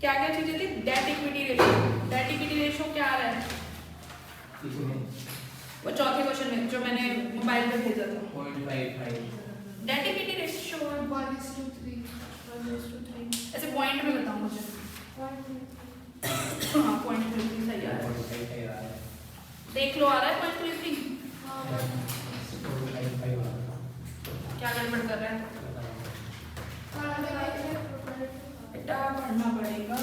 क्या क्या चीजें थी? Debt equity ratio. Debt equity ratio क्या आ रहा है? वो चौथे क्वेश्चन में जो मैंने मोबाइल पे भेजा था। 0.55 डेट इक्विटी रेशियो 1:3 ऐसे पॉइंट में बताओ मुझे। हाँ 0.33 सही आ रहा है। देख लो आ रहा है 0.33। क्या गड़बड़ कर रहा है? बेटा पढ़ना पड़ेगा।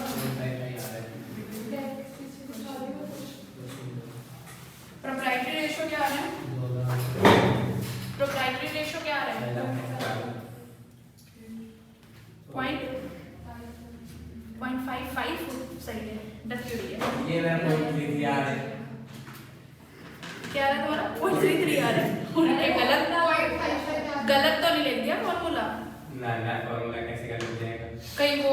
प्रोप्राइटरी रेशियो क्या आ रहा है? प्रोप्राइटरी रेशियो क्या आ रहा है? 0.55 सही है। डब्ल्यू है ये मैं 0.33 आ रहा है। क्या आ रहा है तुम्हारा? 0.33 आ रहा है। ये गलत तो नहीं लिख दिया फॉर्मूला? ना फॉर्मूला कैसे गलत जाएगा? कहीं वो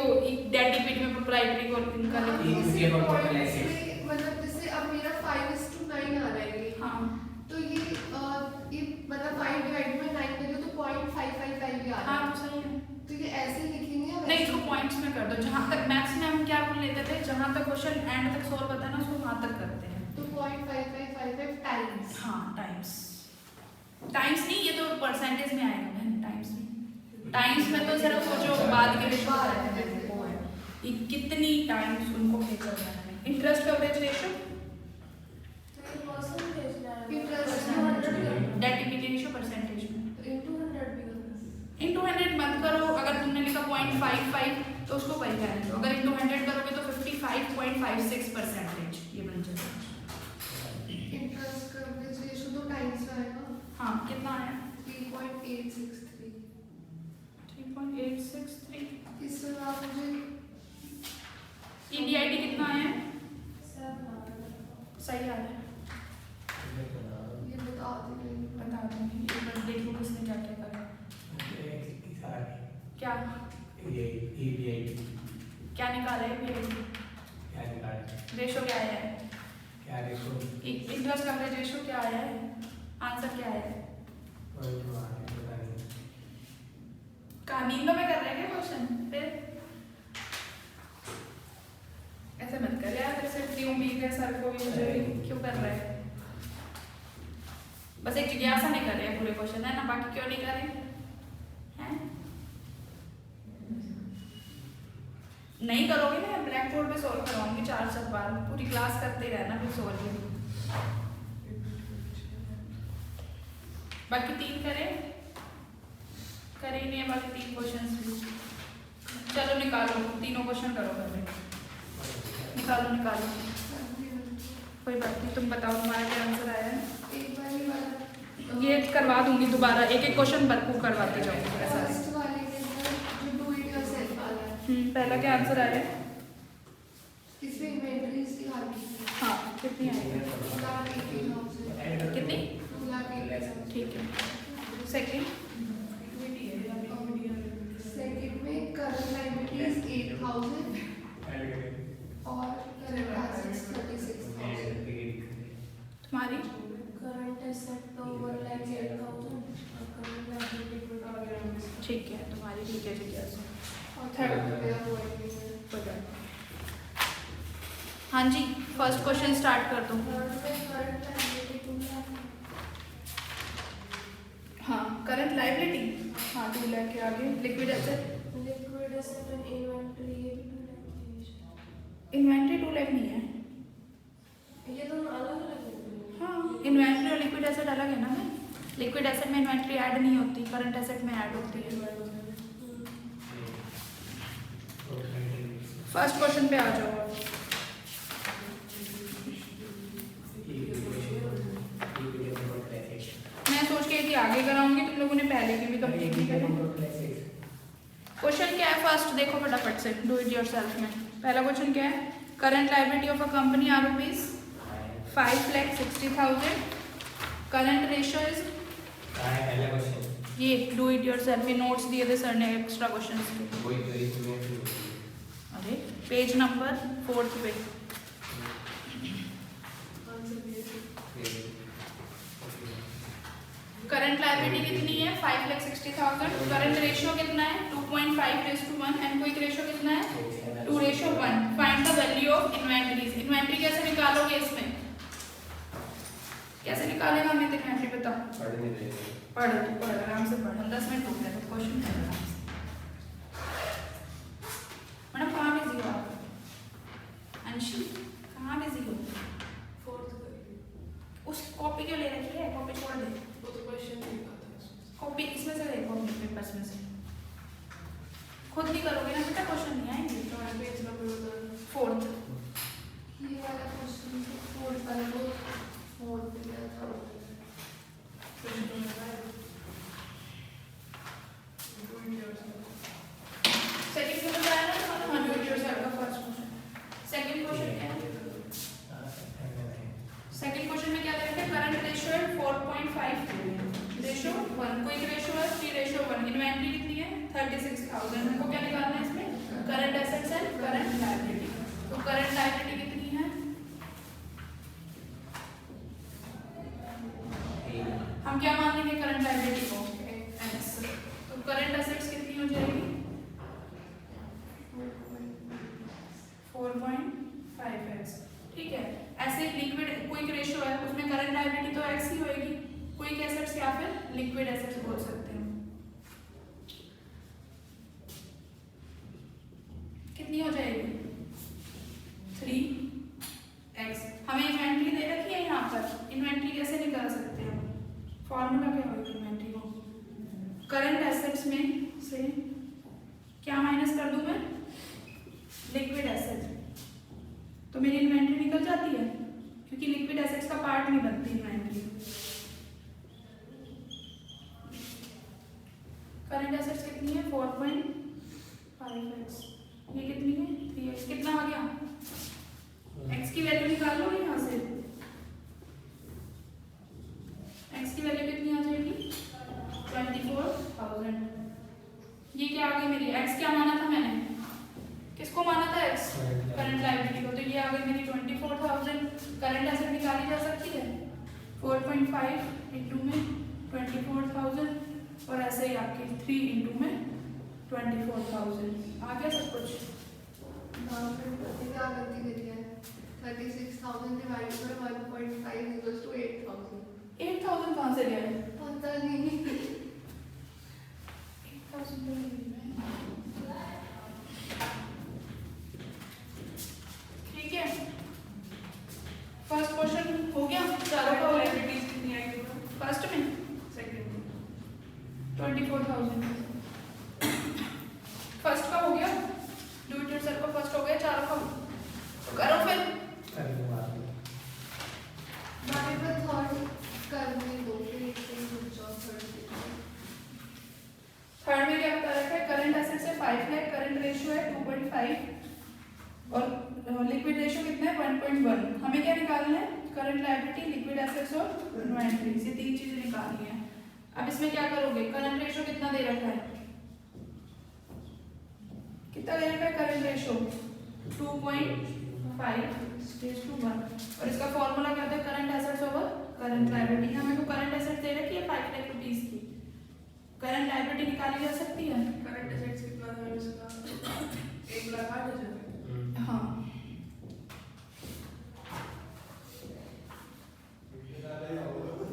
डेट इक्विटी में प्रोप्राइटरी को इनका लिख दिया। इसके फॉर्मूला कैसे? मतलब जैसे अब मेरा 5:9 आ रहा है ये। हाँ तो ये मतलब 5 डिवाइड में 9 करो तो 0.555 ही आ रहा है। हाँ सही है। तो ये ऐसे लिखेंगे या नहीं इसको पॉइंट्स में कर दो। जहाँ तक मैथ्स में हम क्या बोल लेते थे, जहाँ तक क्वेश्चन एंड तक सॉल्व होता है ना उसको वहाँ तक करते हैं। तो 0.5555 टाइम्स। हाँ टाइम्स नहीं, ये तो परसेंटेज में आएगा बहन। टाइम्स में तो सिर्फ सोचो बाद के रेशियो आते हैं वो है कि कितनी टाइम्स उनको पे करना है। Interest coverage ratio, debt equity ratio percentage में इनटू 100 मत करो। अगर तुमने लिखा 0.55 तो उसको वही रहने दो। अगर इनटू 100 करोगे तो 55.56% ये बन जाएगा। इंटरेस्ट कवरेज रेशियो तो टाइम्स में आएगा। हाँ कितना आया? 3.863। 3.863। इससे आप मुझे EDIT कितना आया? सही आ रहा है। ये बता देंगे। बता दूंगी, एक बार देख लो किसने क्या क्या करा। क्या क्या निकाला है? रेशो क्या आया है? इंटरेस्ट कवरेज रेशो क्या आया है? आंसर क्या आया है? नींद में कर रहे हैं क्या क्वेश्चन? फिर ऐसे मत कर यार। फिर सिर्फ क्यों भी है सर को भी मुझे भी क्यों कर रहा है? बस एक जिज्ञासा नहीं कर रहे हैं पूरे क्वेश्चन है ना, बाकी क्यों नहीं कर रहे हैं? नहीं करोगे ना, ब्लैक बोर्ड पे सॉल्व करवाऊंगी 4 बार। पूरी क्लास करते रहना फिर सॉल्व। बाकी 3 करें नहीं है, बाकी 3 क्वेश्चंस भी। चलो निकालो, तीनों क्वेश्चन करो पहले। निकालो कोई बात नहीं। तुम बताओ तुम्हारा क्या आंसर आया है? एक बार ये करवा दूंगी दोबारा, एक क्वेश्चन भरपूर करवाते जाऊंगी ऐसा। पहला क्या आंसर आया है? इसमें इन्वेंटरीज की हालत। हाँ कितनी आई है? कितनी? 2,80,000। ठीक है। सेकंड में करंट लायबिलिटीज 8,000 और करंट एसेट्स 36,000। तुम्हारी करंट एसेट तो 1,08,000 और करंट लायबिलिटी ठीक है। तुम्हारी ठीक है जिज्ञासा। और थर्ड हाँ जी, फर्स्ट क्वेश्चन स्टार्ट कर दो। हाँ करंट लायबिलिटी, हाँ 2 लाख के आगे। Liquid asset and inventory inventory 2 lakh नहीं है। ये दोनों अलग-अलग हैं। हाँ इन्वेंट्री और लिक्विड एसेट अलग है ना। लिक्विड एसेट में इन्वेंट्री ऐड नहीं होती, करंट एसेट में ऐड होती है। फर्स्ट क्वेश्चन पे आ जाओ। मैं सोच के थी आगे कराऊंगी, तुम लोगों ने पहले की भी कंप्लीट नहीं करी। क्वेश्चन क्या है फर्स्ट देखो फटाफट से, डू इट योरसेल्फ में। पहला क्वेश्चन क्या है? Current liability of a company are ₹5,60,000। Current ratio is, ये डू इट योरसेल्फ में नोट्स दिए थे सर ने एक्स्ट्रा क्वेश्चंस के। अरे पेज नंबर 4 पे। करंट लायबिलिटी कितनी है? 5,60,000। करंट रेशियो कितना है? 2.5:1 एंड क्विक रेशियो कितना है? 2:1। इन्वेंटरीज। इन्वेंटरी कैसे निकालोगे इसमें? कैसे निकालेगा अमित इन्वेंटरी बता? पढ़ नहीं रहे थे। पढ़ आराम से पढ़, हम 10 मिनट रुक गए तो क्वेश्चन कर आराम से। मैडम कहाँ बिजी हो आप? अंशी कहाँ बिजी हो? उस कॉपी क्यों ले रखी है? कॉपी छोड़ दे। वो तो क्वेश्चन लिखा था। कॉपी इसमें से ले, कॉपी पेपर्स में से खुद नहीं करोगे ना बेटा, क्वेश्चन नहीं आएंगे। तो मैं पेज नंबर बता। 4th ये वाला क्वेश्चन तो 4 वाला वो 4 पे क्या था? सेकंड क्वेश्चन आया ना तुम्हारा? हाँ, डू इट योरसेल्फ का फर्स्ट क्वेश्चन। सेकंड क्वेश्चन क्या है? सेकंड क्वेश्चन में क्या दे रखा है? करंट रेशियो है 4.5 रेशियो 1, क्विक रेशियो है 3:1। इन्वेंटरी कितनी है? 36,000। हमको क्या निकालना है इसमें? Current assets and current liability. तो करंट लायबिलिटी कितनी है? हम क्या मान लेंगे करंट लायबिलिटी को? x। तो करंट एसेट्स कितनी हो जाएगी? 4.5x। ठीक है। ऐसे लिक्विड क्विक रेशियो है, उसमें करंट लायबिलिटी तो x ही होएगी। क्विक एसेट्स या फिर लिक्विड एसेट्स बोल सकते हैं। कितनी हो जाएगी? 3x। हमें इन्वेंटरी दे रखी है यहाँ पर। इन्वेंटरी कैसे निकाल सकते हैं? फॉर्मूला क्या होगा इन्वेंटरी को? करंट एसेट्स में से क्या माइनस कर दूं मैं? Liquid assets. तो मेरी इन्वेंटरी निकल जाती है, क्योंकि लिक्विड एसेट्स का पार्ट नहीं बनती इन्वेंटरी। करंट एसेट्स कितनी है? 4.5x। ये कितनी है? 3x। कितना आ गया? x की वैल्यू निकाल लो यहाँ से। x की वैल्यू कितनी आ जाएगी? 24,000। ये क्या आ गई मेरी? x क्या माना था मैंने? किसको माना था x? करंट लायबिलिटी को। तो ये आ गई मेरी 24,000। करंट एसेट निकाली जा सकती है 4.5 इंटू में 24,000 और ऐसे ही आपकी 3 इंटू में 24,000। आ गया सब कुछ? क्या गलती करी है? 36,000 डिवाइडेड बाय 1.5 इक्वल्स टू 8,000। 8,000 कहाँ से गया? पता नहीं। 8,000 तो नहीं है। ठीक है, फर्स्ट क्वेश्चन हो गया। चारों का लायबिलिटीज कितनी आएगी फर्स्ट में? सेकंड में 24,000। फर्स्ट का हो गया, डू इट योरसेल्फ का फर्स्ट हो गया। चारों का करो फिर। बाकी पर थर्ड करने दो, फिर एक से कुछ और थर्ड में क्या बता रखा है? करंट एसेट्स है 5 लाख, करंट रेशियो है 2.5 और लिक्विड रेशियो कितना है? 1.1। हमें क्या निकालना है? करंट लायबिलिटी, लिक्विड एसेट्स और इन्वेंटरीज। ये 3 चीजें निकालनी है। अब इसमें क्या करोगे? करंट रेशियो कितना दे रखा है? कितना दे रखा है करंट रेशियो? 2.5:1। और इसका फॉर्मूला क्या होता है? Current assets over current liability. हमें तो करंट एसेट्स दे रखी है 5 लाख रुपीस की। करंट लायबिलिटी निकाली जा सकती है? करंट एसेट्स कितना था इसका? 1,08,000। हाँ,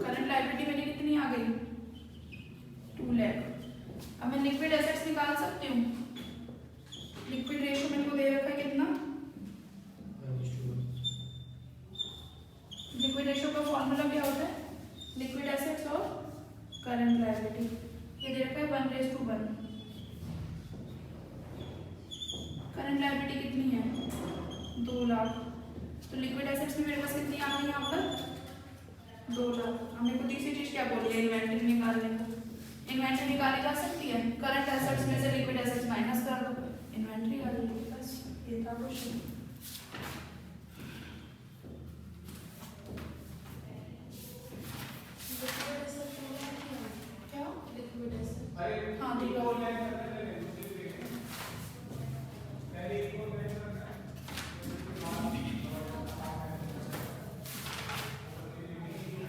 करंट लायबिलिटी मेरी कितनी आ गई? 2 लाख। अब मैं लिक्विड एसेट्स निकाल सकती हूँ। लिक्विड रेशियो मेरे को दे रखा है कितना? लिक्विड रेशियो का फॉर्मूला क्या होता है? लिक्विड एसेट्स और करंट लायबिलिटी। ये दे रखा है 1:1। करंट लायबिलिटी कितनी है? 2 लाख। तो लिक्विड एसेट्स में मेरे पास कितनी आ गई यहाँ पर? 2 लाख। हमें को तीसरी चीज क्या बोली है? इन्वेंटरी निकालने को। इन्वेंटरी निकाली जा सकती है। करंट एसेट्स में से लिक्विड एसेट्स माइनस कर दो, इन्वेंटरी आ जाएगी। बस ये था क्वेश्चन। क्या? Liquid asset. हाँ, ठीक है।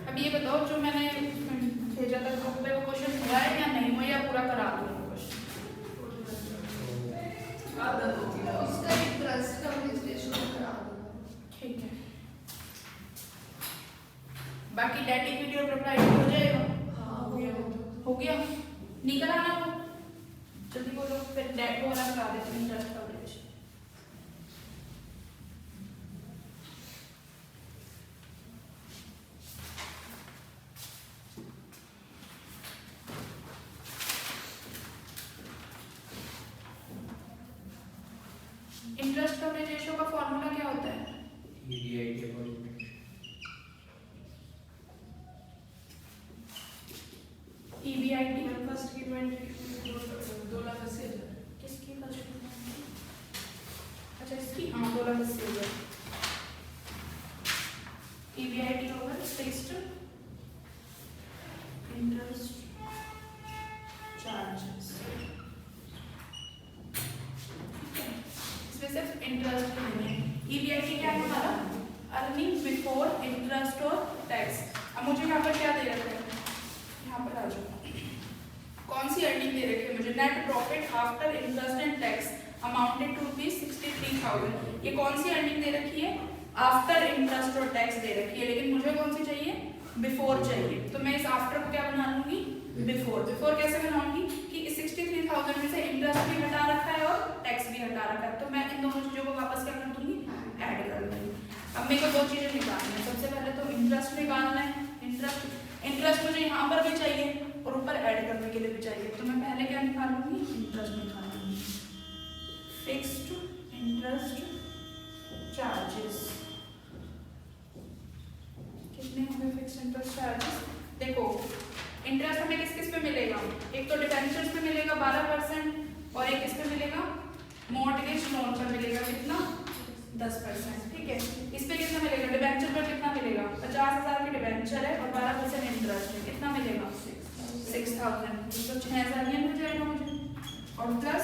अब ये बताओ, जो मैंने भेजा था ग्रुप पे, वो क्वेश्चन हुआ है या नहीं हुआ, या पूरा करा दूँ क्वेश्चन? इसका इंटरेस्ट का बाकी डेट इक्विटी और प्रोप्राइटरी हो जाएगा। हाँ हो गया वो तो। हो गया, निकल आना वो, जल्दी बोलो, फिर डेट वाला करा देते हैं, interest coverage. Interest coverage ratio का फॉर्मूला क्या होता है? EBI टेबल EBIT फर्स्ट की 2,80,000 किसकी फर्स्ट? अच्छा इसकी, हाँ 2,80,000। EBIT होगा फिक्स्ड इंटरेस्ट चार्जेस, इसमें सिर्फ इंटरेस्ट नहीं है। EBIT क्या है हमारा? अर्निंग बिफोर इंटरेस्ट और टैक्स। अब मुझे यहाँ पर क्या दे रखा है, यहाँ पर आ जाओ, कौन सी अर्निंग दे रखी है मुझे? Net profit after interest and tax amounted to ₹63,000। ये कौन सी अर्निंग दे रखी है? आफ्टर इंटरेस्ट और टैक्स दे रखी है, लेकिन मुझे कौन सी चाहिए? बिफोर चाहिए। तो मैं इस आफ्टर को क्या बना लूंगी? बिफोर। बिफोर कैसे बनाऊंगी कि इस 63,000 में से इंटरेस्ट भी हटा रखा है और टैक्स भी हटा रखा है, तो मैं इन दोनों चीजों को वापस क्या कर दूंगी? ऐड कर दूंगी। अब मेरे को दो चीजें निकालनी है, सबसे पहले तो इंटरेस्ट निकालना है। इंटरेस्ट मुझे यहाँ पर भी चाहिए और ऊपर ऐड करने के लिए भी चाहिए, तो मैं पहले क्या निकालूंगी? इंटरेस्ट निकालूंगी। फिक्स्ड इंटरेस्ट चार्जेस कितने होंगे? फिक्स्ड इंटरेस्ट चार्जेस देखो, इंटरेस्ट हमें किस किस पे मिलेगा? एक तो डिबेंचर्स पे मिलेगा 12% और एक किस पे मिलेगा? मॉर्टगेज लोन पर मिलेगा कितना? 10%। ठीक है, इस पे कितना मिलेगा? डिबेंचर पर कितना मिलेगा? 50,000 की डिबेंचर है और 12% इंटरेस्ट है, कितना मिलेगा? 6,000। तो 6,000 ये मिल जाएगा मुझे, और प्लस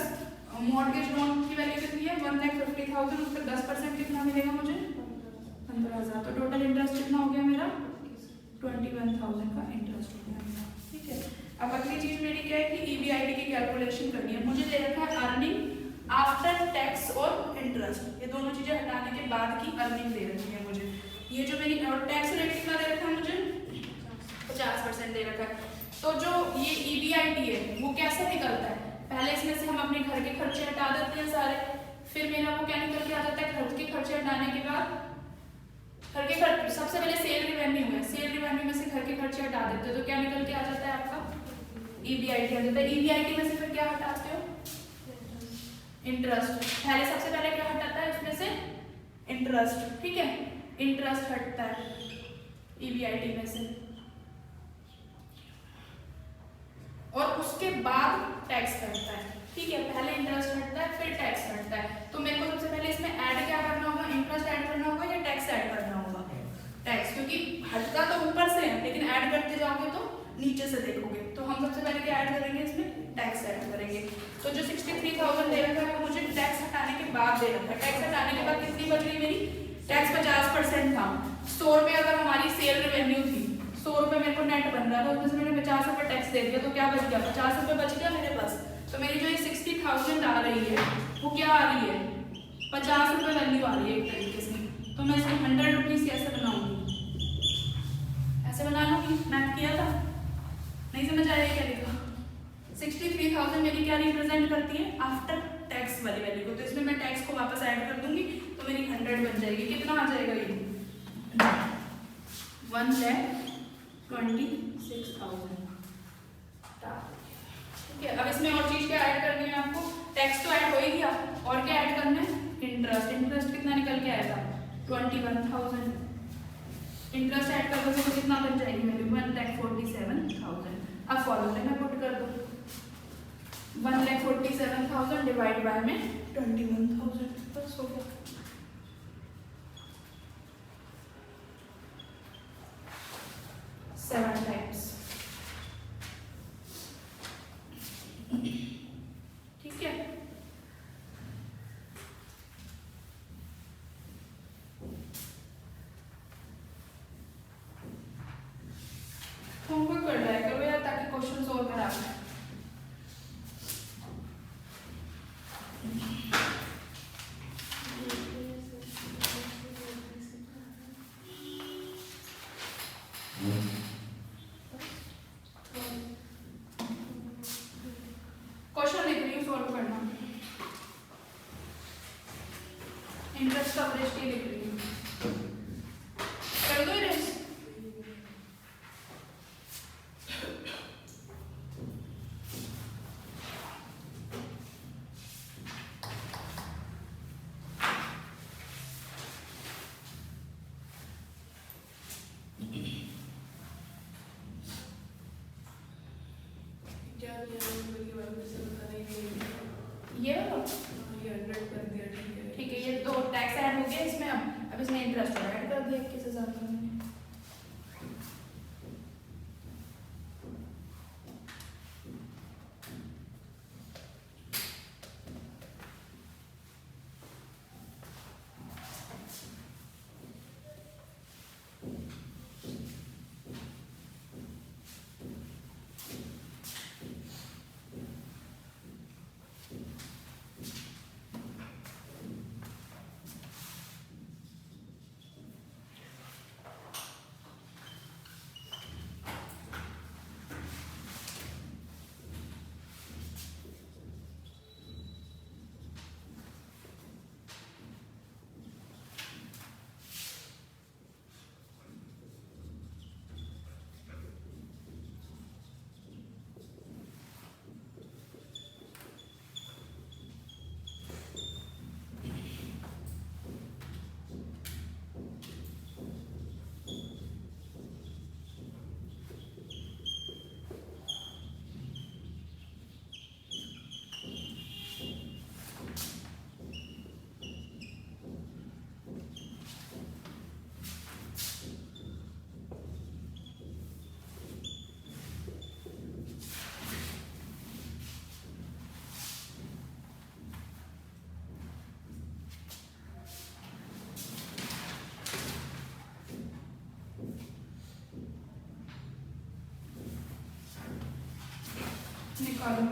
मॉर्टगेज लोन की वैल्यू कितनी है? 1,50,000, उस पर 10% कितना मिलेगा मुझे? 15,000। तो टोटल इंटरेस्ट कितना हो गया मेरा? 21,000 का इंटरेस्ट हो गया मेरा। ठीक है, अब अगली चीज मेरी क्या है कि EBIT की कैलकुलेशन करनी है। मुझे दे रखा है अर्निंग आफ्टर टैक्स और इंटरेस्ट, ये दोनों चीजें हटाने के बाद की अर्निंग दे रखी है मुझे। ये जो मेरी और टैक्स रेट कितना दे रखा है मुझे? 50% दे रखा है। तो जो ये EBIT है वो कैसे निकलता है? पहले इसमें से हम अपने घर के खर्चे हटा देते हैं सारे, फिर मेरा वो क्या निकल के आ जाता है? घर के खर्चे हटाने के बाद घर के खर्चे, सबसे पहले सेल रिवेन्यू है, सेल रिवेन्यू में से घर के खर्चे हटा देते हो तो क्या निकल के आ जाता है आपका? EBIT आ जाता है। EBIT में से फिर क्या हटाते हो? इंटरेस्ट। पहले सबसे पहले क्या हटाता है उसमें से? इंटरेस्ट। ठीक है, इंटरेस्ट हटता है EBIT में से, और उसके बाद टैक्स हटता है। ठीक है, पहले इंटरेस्ट हटता है फिर टैक्स हटता है। तो मेरे को सबसे पहले इसमें ऐड क्या करना होगा? इंटरेस्ट ऐड करना होगा या टैक्स ऐड करना होगा? टैक्स, क्योंकि हटता तो ऊपर से है लेकिन ऐड करते जाओगे तो नीचे से देखोगे। तो हम सबसे पहले क्या ऐड करेंगे? इसमें टैक्स ऐड करेंगे। तो जो 63,000 दे रखा है वो मुझे टैक्स हटाने के बाद दे रखा है। टैक्स हटाने के बाद कितनी बच गई मेरी? टैक्स 50% था। 100 रुपये अगर हमारी सेल रेवेन्यू थी, 100 रुपये मेरे को नेट बन रहा था, उसमें से मैंने 50 रुपये टैक्स दे दिया, तो क्या बच गया? 50 रुपये बच गया मेरे पास। तो मेरी जो ये 60,000 आ रही है वो क्या आ रही है? 50 रुपये वैल्यू आ रही है एक तरीके से। तो मैं इसमें 100 रुपीज कैसे बनाऊंगी? ऐसे बना लूंगी, मैथ किया था, नहीं समझ आया क्या लिखा? 63,000 मेरी क्या रिप्रेजेंट करती है? आफ्टर टैक्स वाली वैल्यू को। तो इसमें मैं टैक्स को वापस ऐड कर दूंगी तो मेरी 100 बन जाएगी। कितना आ जाएगा ये? 1,26,000। ठीक है, अब इसमें और चीज क्या ऐड करनी है आपको? टैक्स तो ऐड हो ही गया, और क्या ऐड करना है? इंटरेस्ट। इंटरेस्ट कितना निकल के आएगा? 21,000। इंटरेस्ट ऐड कर दोगे तो कितना बन जाएगी मेरी? 1,47,000। अब फॉर्मूले में पुट कर दो, 1,47,000 डिवाइड बाय में 21,000, बस हो गया। Seven times. ठीक है, होमवर्क कर रहा है करो यार, ताकि क्वेश्चन और खराब है। इंटरेस्ट कवरेज की लिख रही हूँ, कर दो इरेज। क्या किया नंबर के बारे में से बताना ही नहीं। ये वाला ये 100 कर दिया, ठीक है। ठीक है, ये तो टैक्स ऐड हो गया इसमें। अब इसमें इंटरेस्ट ऐड कर दिया 21,000 का मैंने। निकालो।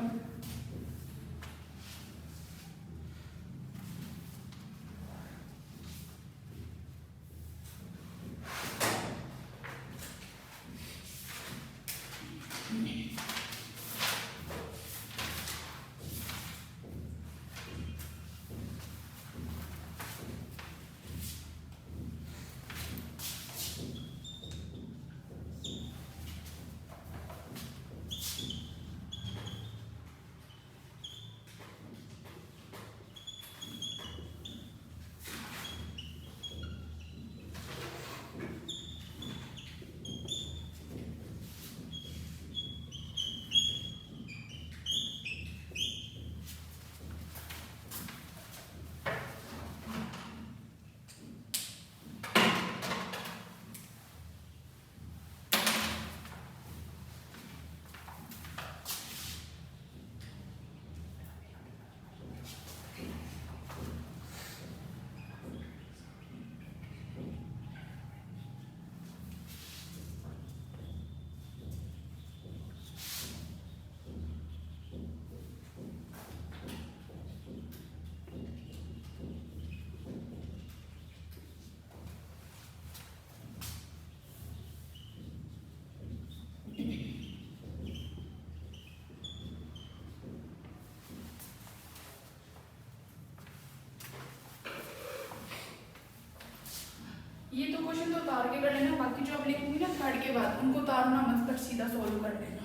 ये तो क्वेश्चन तो उतार के कर लेना, बाकी जो अब लिखूंगी ना थर्ड के बाद उनको उतारना मत, पर सीधा सॉल्व कर लेना।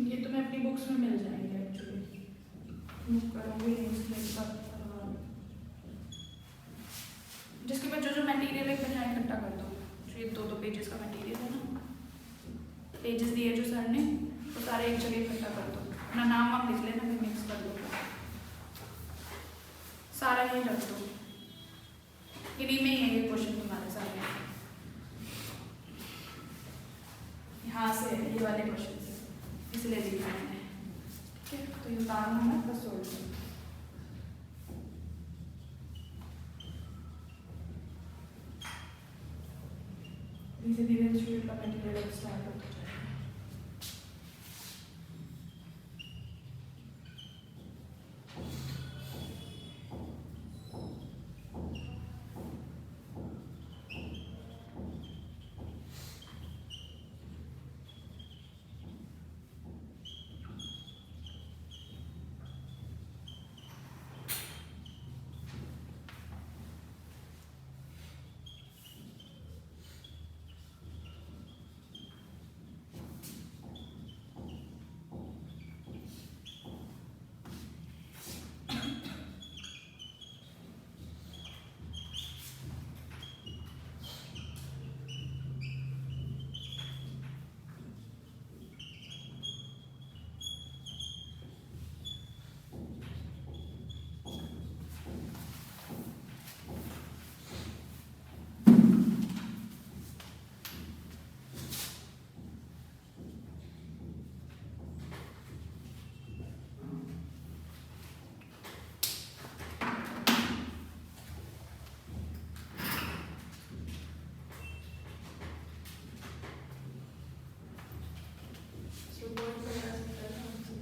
ये तो मैं अपनी बुक्स में मिल जाएंगे एक्चुअली, बुक करूँगी जिसके बाद जो जो मटेरियल है मैं यहाँ इकट्ठा कर दो। ये दो पेजेस का मटेरियल है ना, पेजेस दिए जो सर ने, तो सारे एक जगह इकट्ठा कर दो, अपना नाम आप लिख लेना, फिर मिक्स कर दो, सारा यही रख दो। इन्हीं में ही है ये क्वेश्चन तुम्हारे सारे, यहाँ से है ये वाले क्वेश्चन से, इसलिए लिखा है मैंने। ठीक है, तो ये उतारना है बस सोल्व। धीरे धीरे स्टूडेंट का मेंटल लेवल स्टार्ट होता जाएगा। So बहुत बढ़िया सकता है हमसे।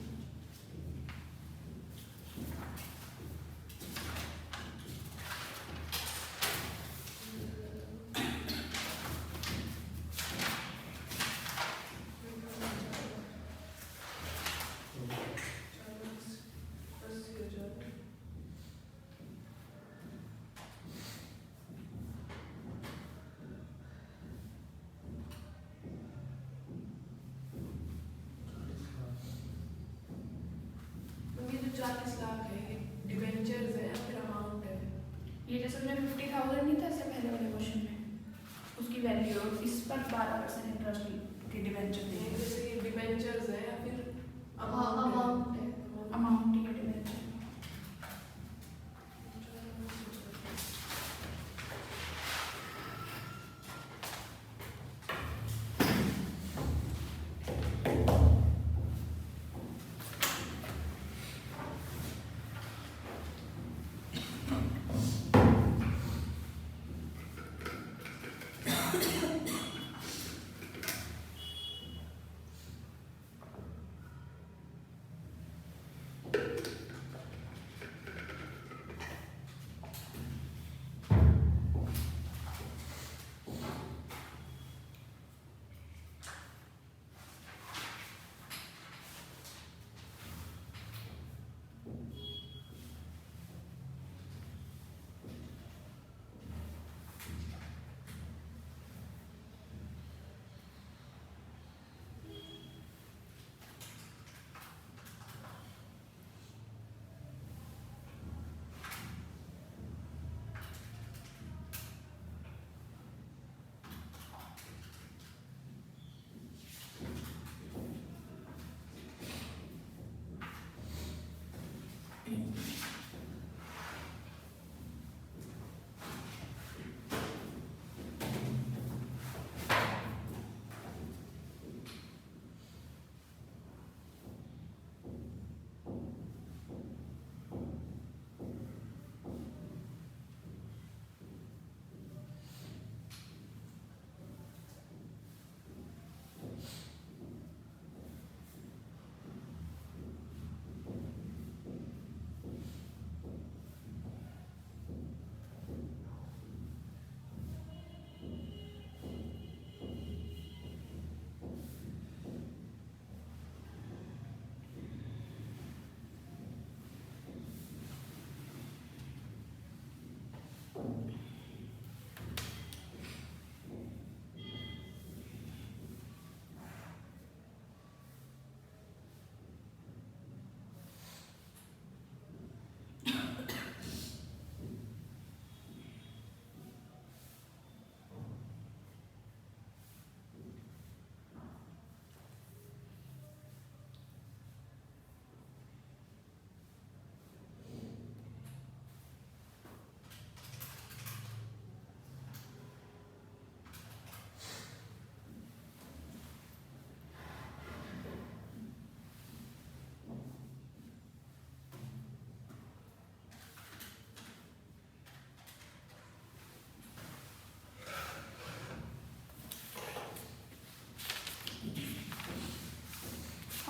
ये जो 40 लाख है ये डिबेंचर्स है या फिर अमाउंट है? ये जैसे उसने 50,000 नहीं था इससे पहले वाले क्वेश्चन में, उसकी वैल्यू और इस पर 12% इंटरेस्ट की डिबेंचर ये देंगे। जैसे ये डिबेंचर्स है या फिर हाँ, अमाउंट है? अमाउंट ही है डिबेंचर।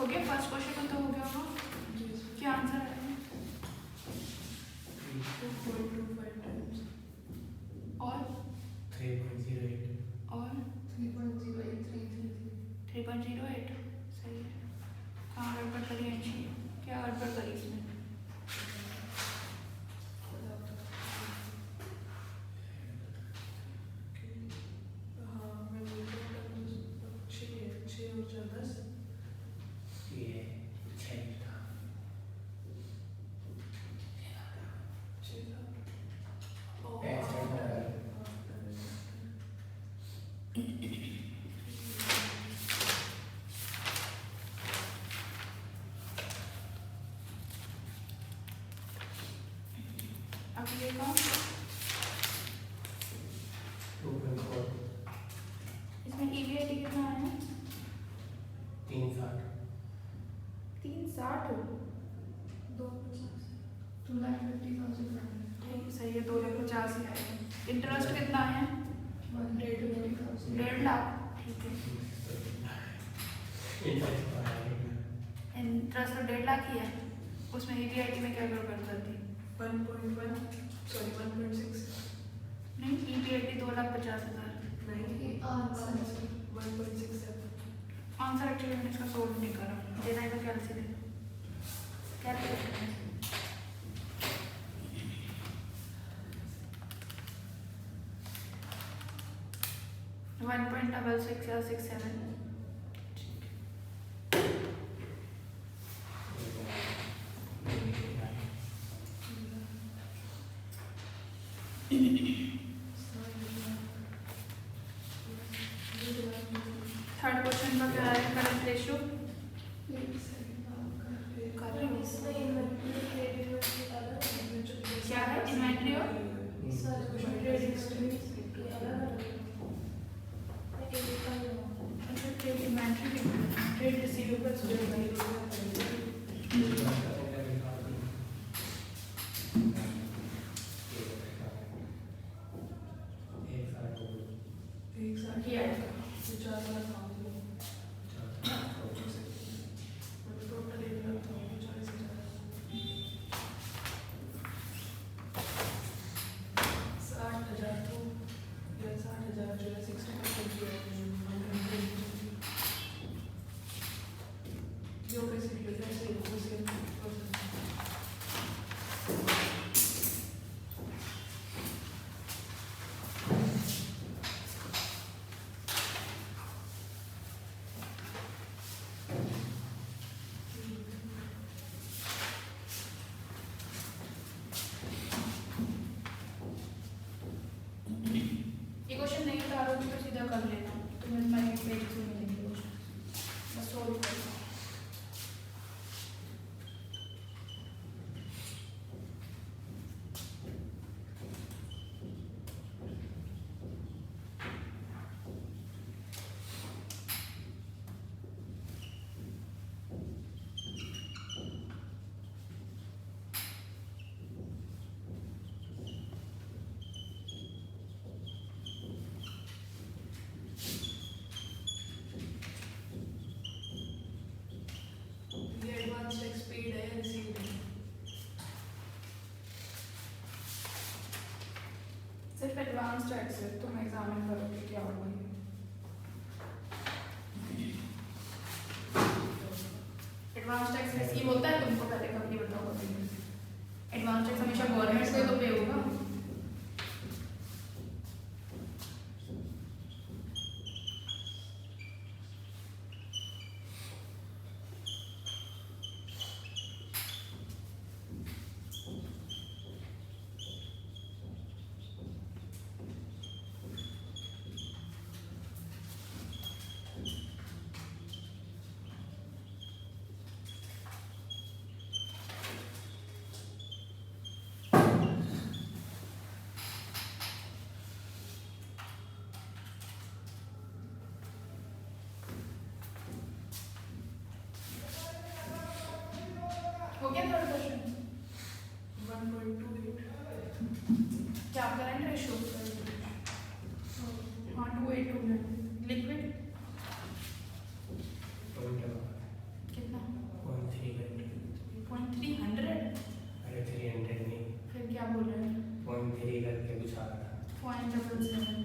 गया फर्स्ट क्वेश्चन तो हो गया होगा क्या आंसर है 2.25 times. और 3.08 और 3.0833. 3.08 सही है कहाँ गड़बड़ करी अंशी क्या गड़बड़ करी इसमें हाँ मैं बोलता हूँ 6 और 10. ये 6 था 6 था. ऐसा था। अब ये कौन 2.4 इसमें EVIT कितना आया 360 360 2,50,000. ठीक सही है 2,50,000 ही आएगा इंटरेस्ट कितना आया 1,20,000. 1.5 लाख ठीक है इंटरेस्ट तो 1.5 लाख ही है उसमें EVIT में क्या गड़बड़ करती 1.1 sorry 1.6 नहीं EVIT 2,50,000 नहीं आंसर 1.67 आंसर एक्चुअली मैंने इसका सोल्व नहीं करा देना है तो कैलकुलेट कैलकुलेट 1.66 या 67 थर्ड क्वेश्चन का क्या है करंट रेशियो क्या है इन्वेंट्री और अच्छा ट्रेड इन्वेंट्री ट्रेड रिसीवेबल्स एक साथ किया है 4 लाख टोटल 1 लाख 40,000 60,000 तो या 60,000 जो है 60% जो बेसिकली कैसे उसे ये क्वेश्चन नहीं बता रहा हूँ तो सीधा कर लेना तुम्हें मैं पेज से मिलेंगे क्वेश्चन बस सोल्व करना ये एडवांस टेक्स्ट पेड है रिसीव्ड है सिर्फ एडवांस टैक्स है तुम एग्जामिन करोगे क्या होगा एडवांस टैक्स रिसीव होता है तुमको पहले कभी बताओ एडवांस टैक्स हमेशा गवर्नमेंट को ही तो पे होगा हो गया थर्ड क्वेश्चन 1.28 क्या करंट रेशियो हाँ 282 में लिक्विड कितना 6.77.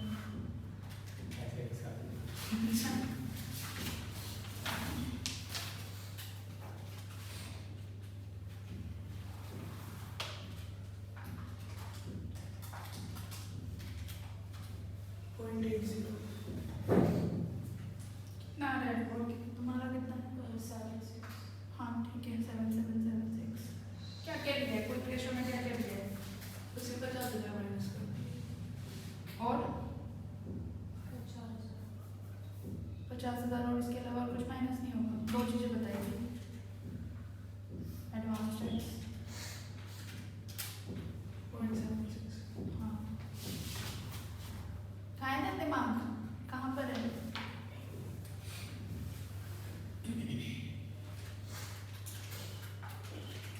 ऐसे के साथ पॉइंट 80 ना रेड बोर्ड तुम्हारा कितना है? 76 हाँ ठीक है 7776. क्या क्या लिया है? कोई रेशो में क्या क्या लिया है? उसे 50,000 माइनस कर और 50,000 और इसके अलावा और कुछ माइनस नहीं होगा. दो चीजें बताइए. Advance tax. 0.76 हाँ कहाँ है ना दिमाग? कहाँ पर है?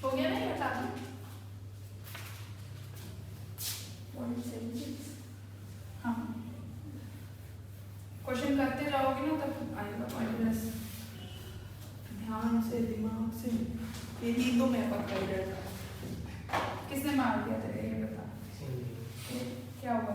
हो गया ना ये बता दो. 0.76. हाँ क्वेश्चन करते जाओगे ना तब आएगा पॉइंट. ध्यान से दिमाग से. ये नींदों में पक्का ही रहता. किसने मार दिया तेरे ये बता. किसी ये क्या हुआ?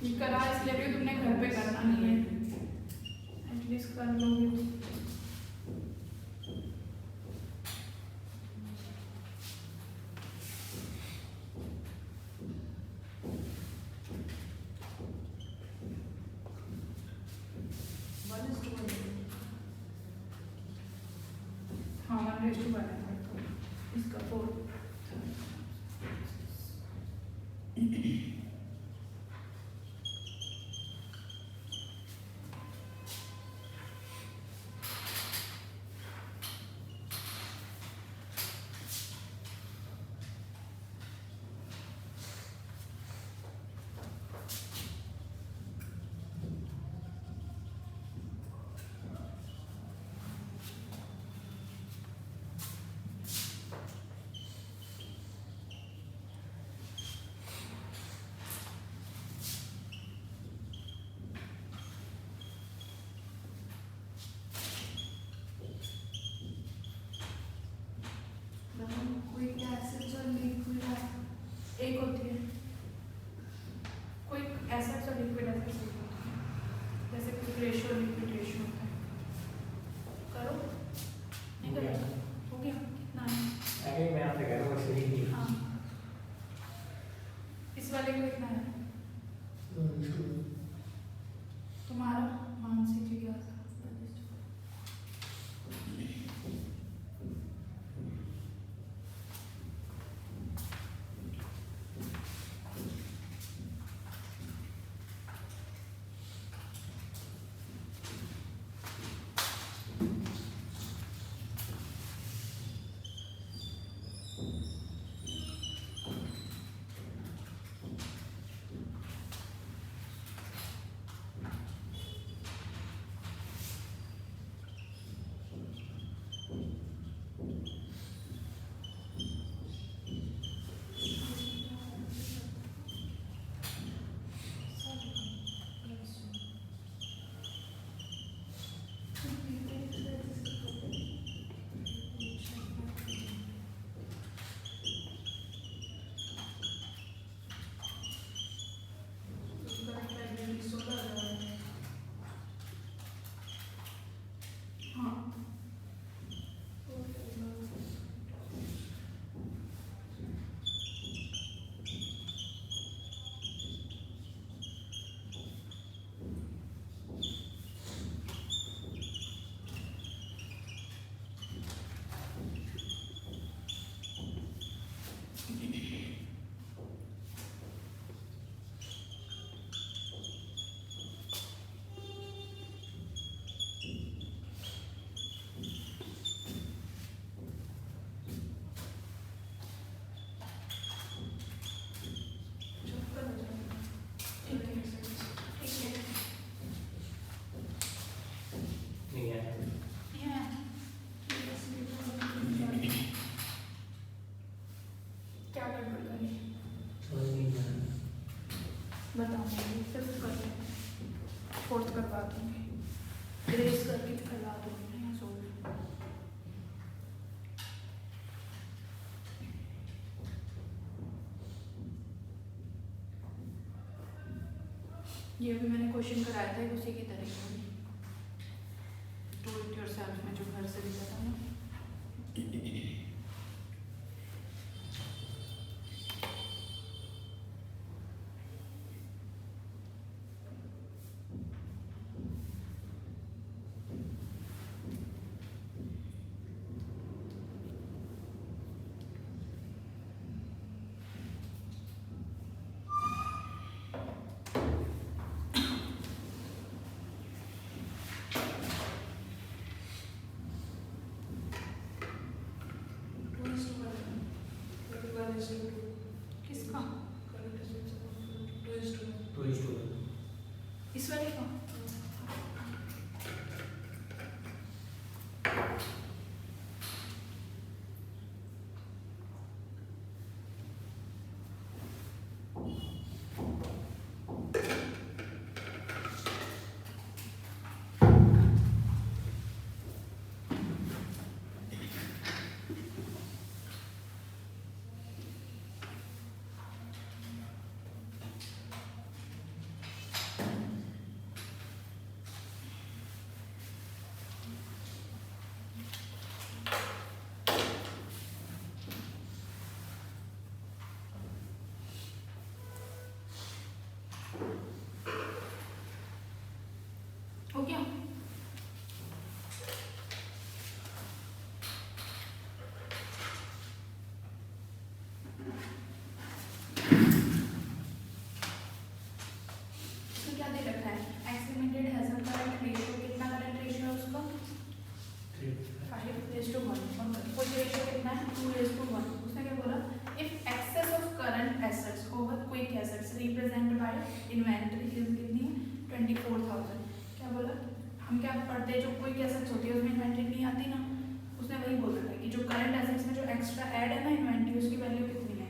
ये करा इसलिए भी तुमने घर पे करना नहीं है. एटलीस्ट कर लोगे. हाँ 1:1 है तो इसका 4. Quick assets और liquid assets. एक होती है कोई एसेट्स और लिक्विड एसेट्स होती है. जैसे क्विक रेशियो और लिक्विड रेशियो होता है. करो नहीं हो गया। करो. हो गया कितना है? अरे मैं आपसे कह रहा हूँ इसलिए ही हाँ इस वाले को कितना है? तुम्हारा मानसी जिज्ञासा. बताऊंगी, फिफ्थ कर दूँगी, फोर्थ करवा दूँगी, ग्रेस करके फैला दूँगी ना सो। ये भी मैंने क्वेश्चन कराया था उसी की तरीके में, डू इट योरसेल्फ में जो घर से दिया था ना। किसका? टूरिस्ट इस वाले का? हो गया? इसमें क्या दे रखा है? Experimented has a current ratio, कितना करंट रेशियो है उसका? 5:1 और कोई रेशियो कितना है? 2:1। उसने क्या बोला? If excess of current assets over quick assets represent by inventory is कितनी है? 24,000। क्या बोला? हम क्या पढ़ते हैं, जो क्विक एसेट्स होती है उसमें इन्वेंटरी नहीं आती ना, उसने वही बोल रखा है कि जो करंट एसेट्स में जो एक्स्ट्रा ऐड है ना इन्वेंटरी, उसकी वैल्यू कितनी है?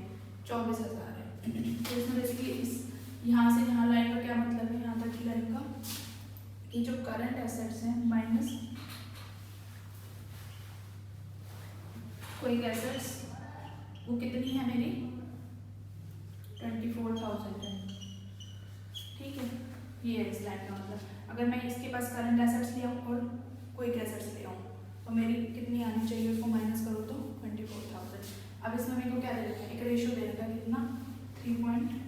24,000 है। तो इसमें बेसिकली इस यहाँ से यहाँ लाइन का क्या मतलब है, यहाँ तक की लाइन का, कि जो करंट एसेट्स हैं माइनस क्विक एसेट्स, वो कितनी है मेरी? 24,000 है। ठीक है, ये है इस लाइन का मतलब। अगर मैं इसके पास करंट एसेट्स ले आऊँ और क्विक एसेट्स ले आऊँ तो मेरी कितनी आनी चाहिए, उसको माइनस करो तो 24,000। अब इसमें मेरे को क्या दे रखा है? एक रेशियो दे रखा है, कितना? 3.5:1।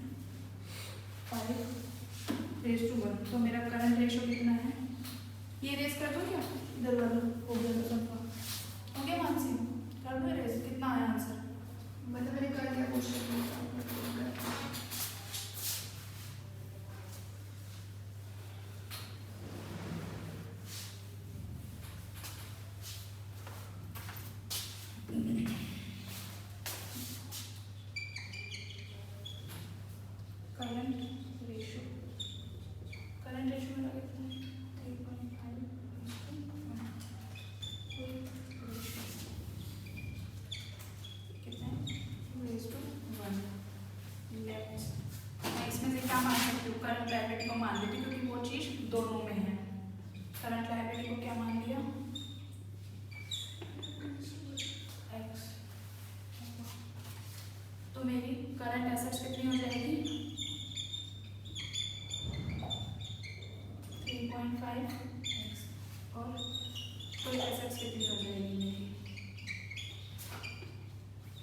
तो मेरा करंट रेशियो कितना है? ये रेस कर दो क्या? इधर वाला हो गया तो सबका हो गया। मानसी कर दो रेस, कितना आया आंसर? मतलब मैंने कर दिया क्वेश्चन। करंट रेशियो मेरा कितना है? 3.5 कितना है? 2:1। मैं इसमें से क्या मान सकती हूँ? करंट लायबिलिटी को मान लेती हूँ क्योंकि वो चीज़ दोनों में है। करंट लायबिलिटी को क्या मान लिया? x। तो मेरी करंट एसेट्स कितनी हो जाएगी? 3.5 x। और कोई एसेट्स कितनी हो जाएगी मेरी?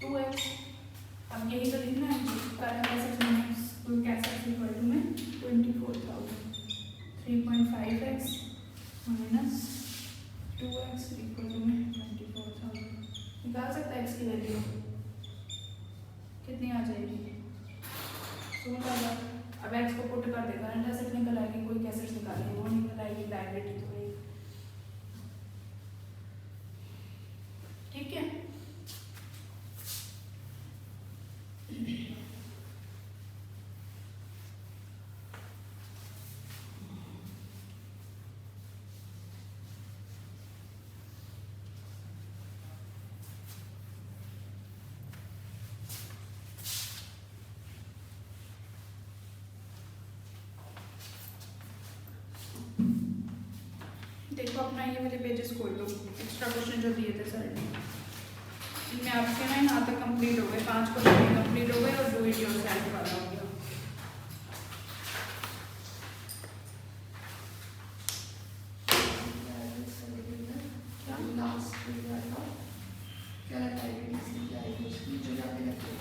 2x। अब यही तो लिखना है, current assets minus quick assets equal to में 24,000। 3.5x minus 2x equal to में 24,000। निकाल सकता है x की वैल्यू कितनी आ जाएगी? अब x को पुट कर दे, करंट एसेट निकल आएगी, कोई एसेट्स निकालेंगे, वो निकल आएगी लायबिलिटी। तो ठीक है। देखो अपना ये वाले पेजेस खोल लो, एक्स्ट्रा क्वेश्चन जो दिए थे सर ने, इनमें आपके ना यहाँ तक कंप्लीट हो गए, 5 क्वेश्चन कंप्लीट हो गए और डू इट योरसेल्फ वाला हो गया। लास्ट क्या लगता है इसकी क्या है उसकी जो यहाँ पे लगती है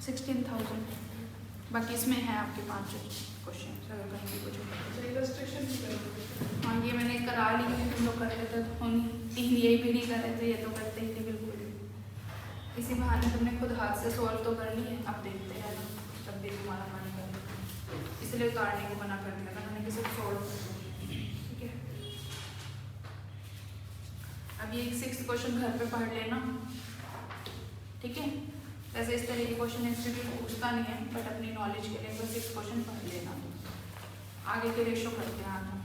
16,000। बाकी इसमें है आपके 5 क्वेश्चन, अगर कहीं भी कुछ होगा। अच्छा इलस्ट्रेशन भी करोगे? हाँ ये मैंने करा ली है, तुम लोग कर लेते तो हम 3 यही भी नहीं कर रहे थे, ये तो करते ही थे बिल्कुल भी। इसी बहाने तुमने खुद हाथ से सॉल्व तो कर ली है, अब देखते हैं ना जब भी तुम्हारा मन करे, इसलिए उतारने को मना कर दिया था मैंने कि सिर्फ सॉल्व कर दो, ठीक है। अब ये 6th क्वेश्चन घर पे पढ़ लेना, ठीक है। वैसे इस तरह के क्वेश्चन इंस्टीट्यूट पूछता नहीं है, बट अपनी नॉलेज के लिए बस 6 क्वेश्चन पढ़ लेना। आगे के रेशो करते हैं आगे।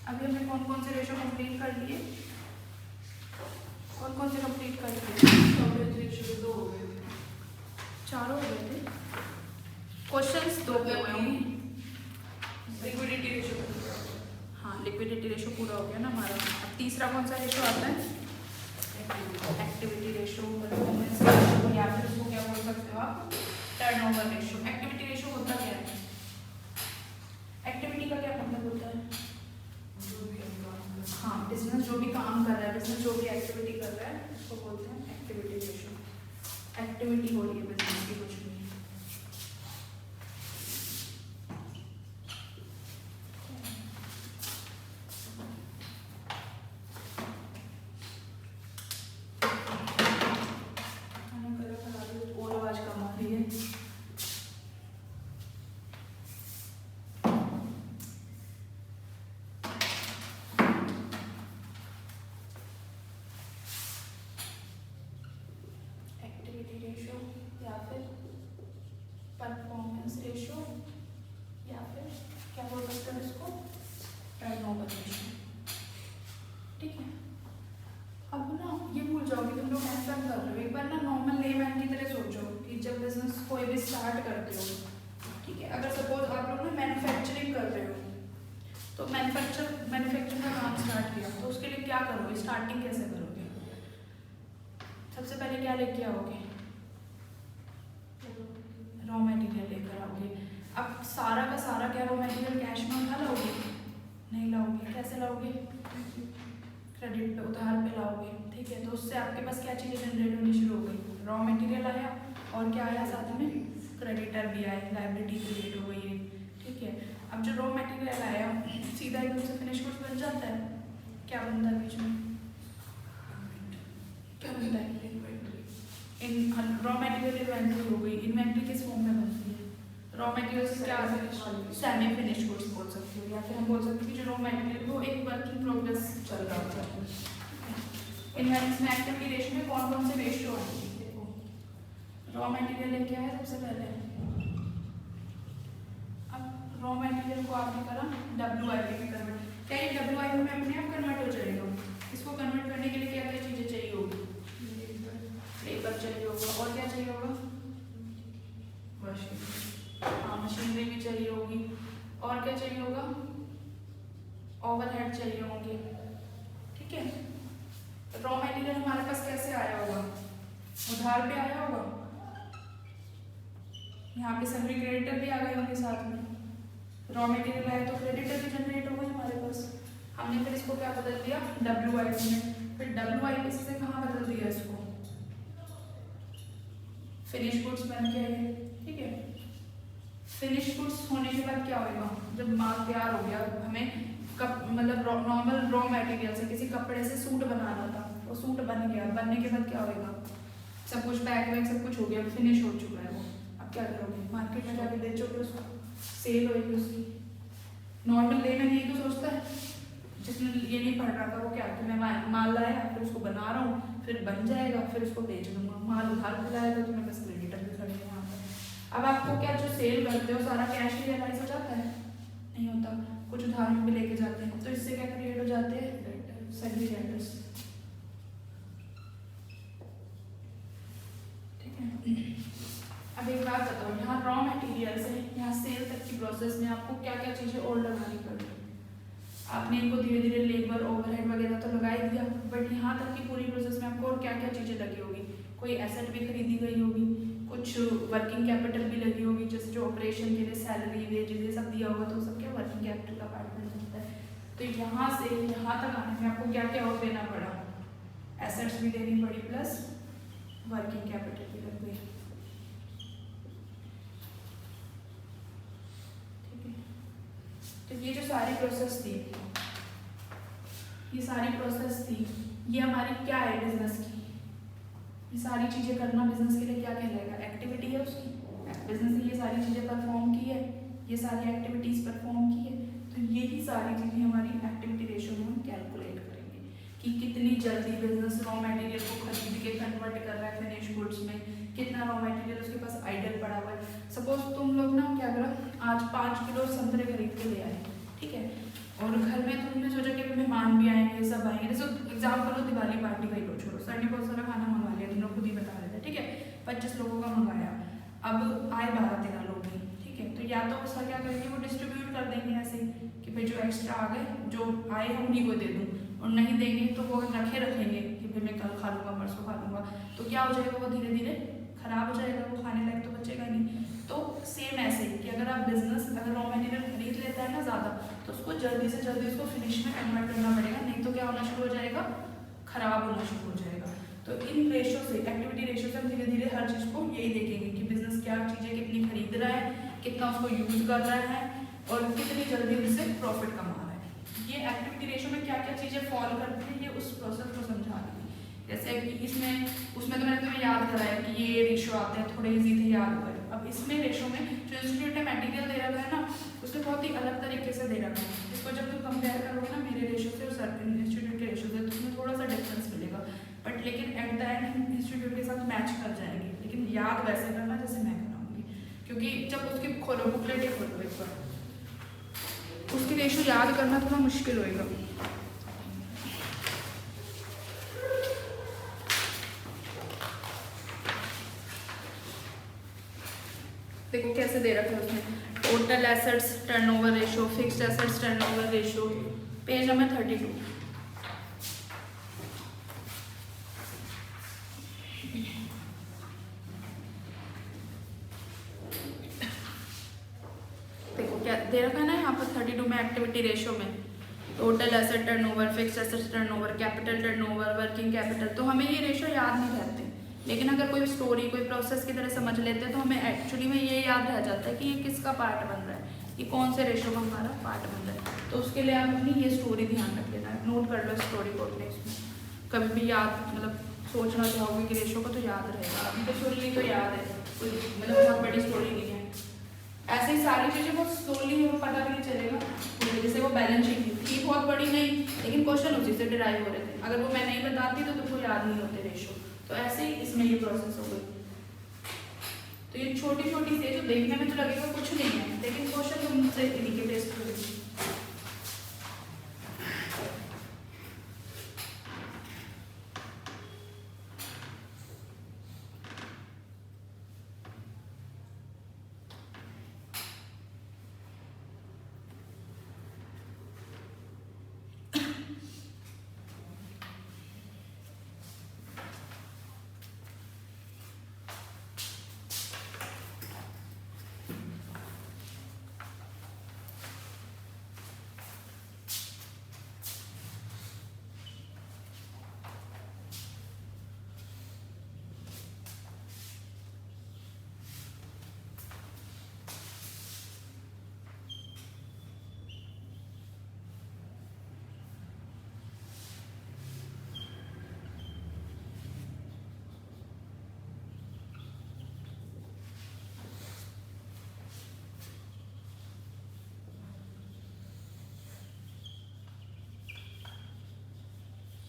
अभी हमने कौन कौन से रेशो कंप्लीट कर लिए, कौन कौन से कंप्लीट कर लिए? कवरेज रेशियो 2 हो गए थे। 4 हो गए थे क्वेश्चंस, 2 पे हुए होंगे। लिक्विडिटी रेशियो हाँ लिक्विडिटी रेशो पूरा हो गया ना हमारा। अब तीसरा कौन सा रेशो आता है? एक्टिविटी रेशो, परफॉर्मेंस रेशो, या फिर उसको क्या बोल सकते हो आप? Turnover ratio. एक्टिविटी रेशो होता क्या है? एक्टिविटी का क्या मतलब होता है? हाँ बिजनेस जो भी काम कर रहा है, बिजनेस जो भी एक्टिविटी कर रहा है उसको बोलते हैं एक्टिविटी रेशो। एक्टिविटी हो रही है बिजनेस की कुछ भी। और आवाज कम आ रही है। एक्टिविटी रेशो या फिर परफॉर्मेंस रेशो या फिर क्या बोल सकते हैं इसको? टर्नओवर रेशो, ठीक है। अब ना ये भूल जाओगे तुम लोग ऐसा कर रहे हो, एक बार ना नॉर्मल लेमैन की तरह सोचो कि जब बिजनेस कोई भी स्टार्ट करते हो, ठीक है। अगर सपोज आप लोग ना मैन्युफैक्चरिंग कर रहे हो, तो मैन्युफैक्चरिंग का काम स्टार्ट किया, तो उसके लिए क्या करोगे? स्टार्टिंग कैसे करोगे? सबसे पहले क्या लेके आओगे? रॉ मटेरियल लेकर आओगे। अब सारा का सारा क्या रॉ मटेरियल कैश में उठा लाओगे? नहीं लाओगे। कैसे लाओगे? क्रेडिट पे, उधार पे लाओगे, ठीक है। तो उससे आपके पास क्या चीज़ें जनरेट होनी शुरू हो गई? रॉ मटेरियल आया और क्या आया साथ में? क्रेडिटर भी आए, लाइबिलिटी क्रिएट हो गई है, ठीक है। अब जो रॉ मटेरियल आया सीधा एकदम से फिनिश गुड्स बन जाता है? क्या बनता है बीच में? क्या बनता है? इन रॉ मटेरियल इन्वेंट्री हो गई। इन्वेंट्री किस फॉर्म में बनती है? रॉ मटेरियल से क्या सेमी फिनिश गुड्स बोल सकते हो, या फिर हम बोल सकते हैं कि जो रॉ मटेरियल वो एक वर्क इन प्रोग्रेस चल रहा होता है। इन्वेंट्री में एक्टिविटी रेशियो में कौन कौन से रेशियो आएंगे? देखो रॉ मटेरियल लेके आया सबसे पहले। अब रॉ मटेरियल को आपने करा WIP में कन्वर्ट। क्या ये WIP में अपने आप कन्वर्ट हो जाएगा? इसको कन्वर्ट करने के लिए क्या क्या चीज़ें चाहिए होगी? लेबर चाहिए होगा, और क्या चाहिए होगा? हाँ मशीनरी भी चाहिए होगी, और क्या चाहिए होगा? ओवरहेड चाहिए होंगे, ठीक है। रॉ मटेरियल हमारे पास कैसे आया होगा? उधार पे आया होगा। यहाँ पे सभी क्रेडिटर भी आ गए होंगे साथ में। रॉ मटेरियल आया तो क्रेडिटर भी जनरेट हो गए हमारे पास। हमने फिर इसको क्या बदल दिया? WIP में। फिर WIP से कहाँ बदल दिया इसको? फिनिश गुड्स बन के आए, ठीक है। फिनिश गुड्स होने के बाद क्या होगा? जब माल तैयार हो गया, हमें मतलब नॉर्मल रॉ मटेरियल से किसी कपड़े से सूट बनाना था, वो सूट बन गया। बनने के बाद क्या होगा? सब कुछ पैक वैक सब कुछ हो गया, फिनिश हो चुका है वो। अब क्या करोगे? मार्केट में जाके बेचोगे उसको, सेल होगी उसकी। नॉर्मल लेमैन यही तो सोचता है, जिसने ये नहीं पढ़ रहा था वो क्या कि मैं माल लाया फिर उसको बना रहा हूँ, फिर बन जाएगा, फिर उसको बेच दूंगा। माल उधार पे लाया तो तुम्हें बस क्रेडिटर भी खड़े हैं यहाँ पर। अब आपको क्या जो सेल करते हो सारा कैश ही रियलाइज हो जाता है? नहीं होता, कुछ उधार में भी लेके जाते हैं। तो इससे क्या क्रिएट हो जाते हैं? सभी डेटर्स, ठीक है। अब एक बात बताओ, यहाँ रॉ मटेरियल से यहाँ सेल तक की प्रोसेस में आपको क्या क्या चीज़ें और लगानी पड़ेगी। आपने इनको धीरे धीरे लेबर ओवरहेड वगैरह तो लगा ही दिया, बट यहाँ तक की पूरी प्रोसेस में आपको और क्या क्या चीज़ें लगी होगी। कोई एसेट भी खरीदी गई होगी, कुछ वर्किंग कैपिटल भी लगी होगी, जैसे जो ऑपरेशन के लिए सैलरी वेजेस ये सब दिया होगा, तो सब क्या वर्किंग कैपिटल का पार्ट बन जाता है। तो यहाँ से यहाँ तक आने में आपको क्या क्या और देना पड़ा, एसेट्स भी देनी पड़ी प्लस वर्किंग कैपिटल भी लग गई। ठीक है, तो ये जो सारी प्रोसेस थी, ये सारी प्रोसेस थी, ये हमारी क्या है बिजनेस की। ये सारी चीज़ें करना बिजनेस के लिए क्या कहलाएगा, एक्टिविटी है उसकी। बिजनेस ने ये सारी चीज़ें परफॉर्म की है, ये सारी एक्टिविटीज़ परफॉर्म की है, तो यही सारी चीज़ें हमारी एक्टिविटी रेशो में हम कैलकुलेट करेंगे कि कितनी जल्दी बिजनेस रॉ मटेरियल को खरीद के कन्वर्ट कर रहा है फिनिश गुड्स में, कितना रॉ मटेरियल उसके पास आइडल पड़ा हुआ है। सपोज तुम लोग ना क्या करो, आज 5 किलो संतरे खरीद के ले आए, ठीक है, और घर में तुमने सोचा कि मेहमान भी आएंगे, सब आएंगे। जैसे एग्जाम्पल लो, दिवाली पार्टी का ही लो, छोड़ो, सर ने बहुत सारा खाना मंगा लिया, तुम लोग खुद ही बता रहे थे, ठीक है, 25 लोगों का मंगाया, अब आए 12-13 लोग ही, ठीक है, तो या तो उसका क्या करेंगे, वो डिस्ट्रीब्यूट कर देंगे ऐसे कि भाई जो एक्स्ट्रा आ गए, जो आए हम उन्हीं को दे दूँ, और नहीं देंगे तो वो रखेंगे कि भाई मैं कल खा लूँगा, परसों खा लूँगा, तो क्या हो जाएगा, वो धीरे धीरे खराब हो जाएगा, वो खाने लायक तो बचेगा नहीं। तो सेम ऐसे कि अगर आप बिजनेस अगर रॉ मटेरियल खरीद लेता है ना ज़्यादा, तो उसको जल्दी से जल्दी उसको फिनिश में कन्वर्ट करना पड़ेगा, नहीं तो क्या होना शुरू हो जाएगा, खराब होना शुरू हो जाएगा। तो इन रेशो से, एक्टिविटी रेशो से हम धीरे धीरे हर चीज़ को यही देखेंगे कि बिजनेस क्या चीज़ें कितनी खरीद रहा है, कितना उसको यूज़ कर रहा है और कितनी जल्दी उससे प्रॉफिट कमा रहा है। ये एक्टिविटी रेशो में क्या क्या चीज़ें फॉलो करती है, ये उस प्रोसेस को समझा देंगे। जैसे कि इसमें उसमें तो मैंने तुम्हें याद कराया कि ये रेशो आते हैं, थोड़े ईजी थे याद कर। अब इसमें रेशो में जो इंस्टीट्यूट ने मटेरियल दे रखा है ना, उसमें बहुत ही अलग तरीके से दे रखा है। इसको जब तुम कंपेयर करोगे ना मेरे रेशो से और सर इंस्टीट्यूट के रेशो से, तो उसमें थोड़ा सा डिफरेंस मिलेगा, बट लेकिन एट द एंड इंस्टीट्यूट के साथ मैच कर जाएंगे। लेकिन याद वैसे करना जैसे मैं कराऊंगी, क्योंकि जब उसकी खोलो बुकलेट ही खोलो एक बार, उसकी रेशो याद करना थोड़ा मुश्किल होएगा। देखो कैसे दे रखा है उसमें, total assets turnover ratio, fixed assets turnover ratio, page number 32। देखो क्या दे रखा है ना यहाँ पर 32 में, एक्टिविटी रेशो में total asset turnover, fixed assets turnover, capital turnover, working capital. तो हमें ये रेशो याद नहीं रहते, लेकिन अगर कोई स्टोरी कोई प्रोसेस की तरह समझ लेते हैं तो हमें एक्चुअली में ये याद रह जाता है कि ये किसका पार्ट बन रहा है, ये कौन से रेशो का हमारा पार्ट बन रहा है। तो उसके लिए आप अपनी ये स्टोरी ध्यान रख लेना, नोट कर लो स्टोरी को अपने इसमें, कभी भी याद मतलब सोचना चाहोगे कि रेशो को तो याद रहेगा। अभी तो स्टोरी तो याद है, कोई मतलब बहुत बड़ी स्टोरी नहीं है। ऐसे ही सारी चीज़ें बहुत स्लोली और पता भी नहीं चलेगा। जैसे वो बैलेंस शीट थी बहुत बड़ी नहीं, लेकिन क्वेश्चन उसी से डिराइव हो रहे थे, अगर वो मैं नहीं बताती तो तुमको याद नहीं होते रेशो। तो ऐसे ही इसमें ये प्रोसेस हो गई। तो ये छोटी छोटी से जो देखने में तो लगेगा कुछ नहीं है, लेकिन क्वेश्चन तुमसे इन्हीं के टेस्ट करेंगे।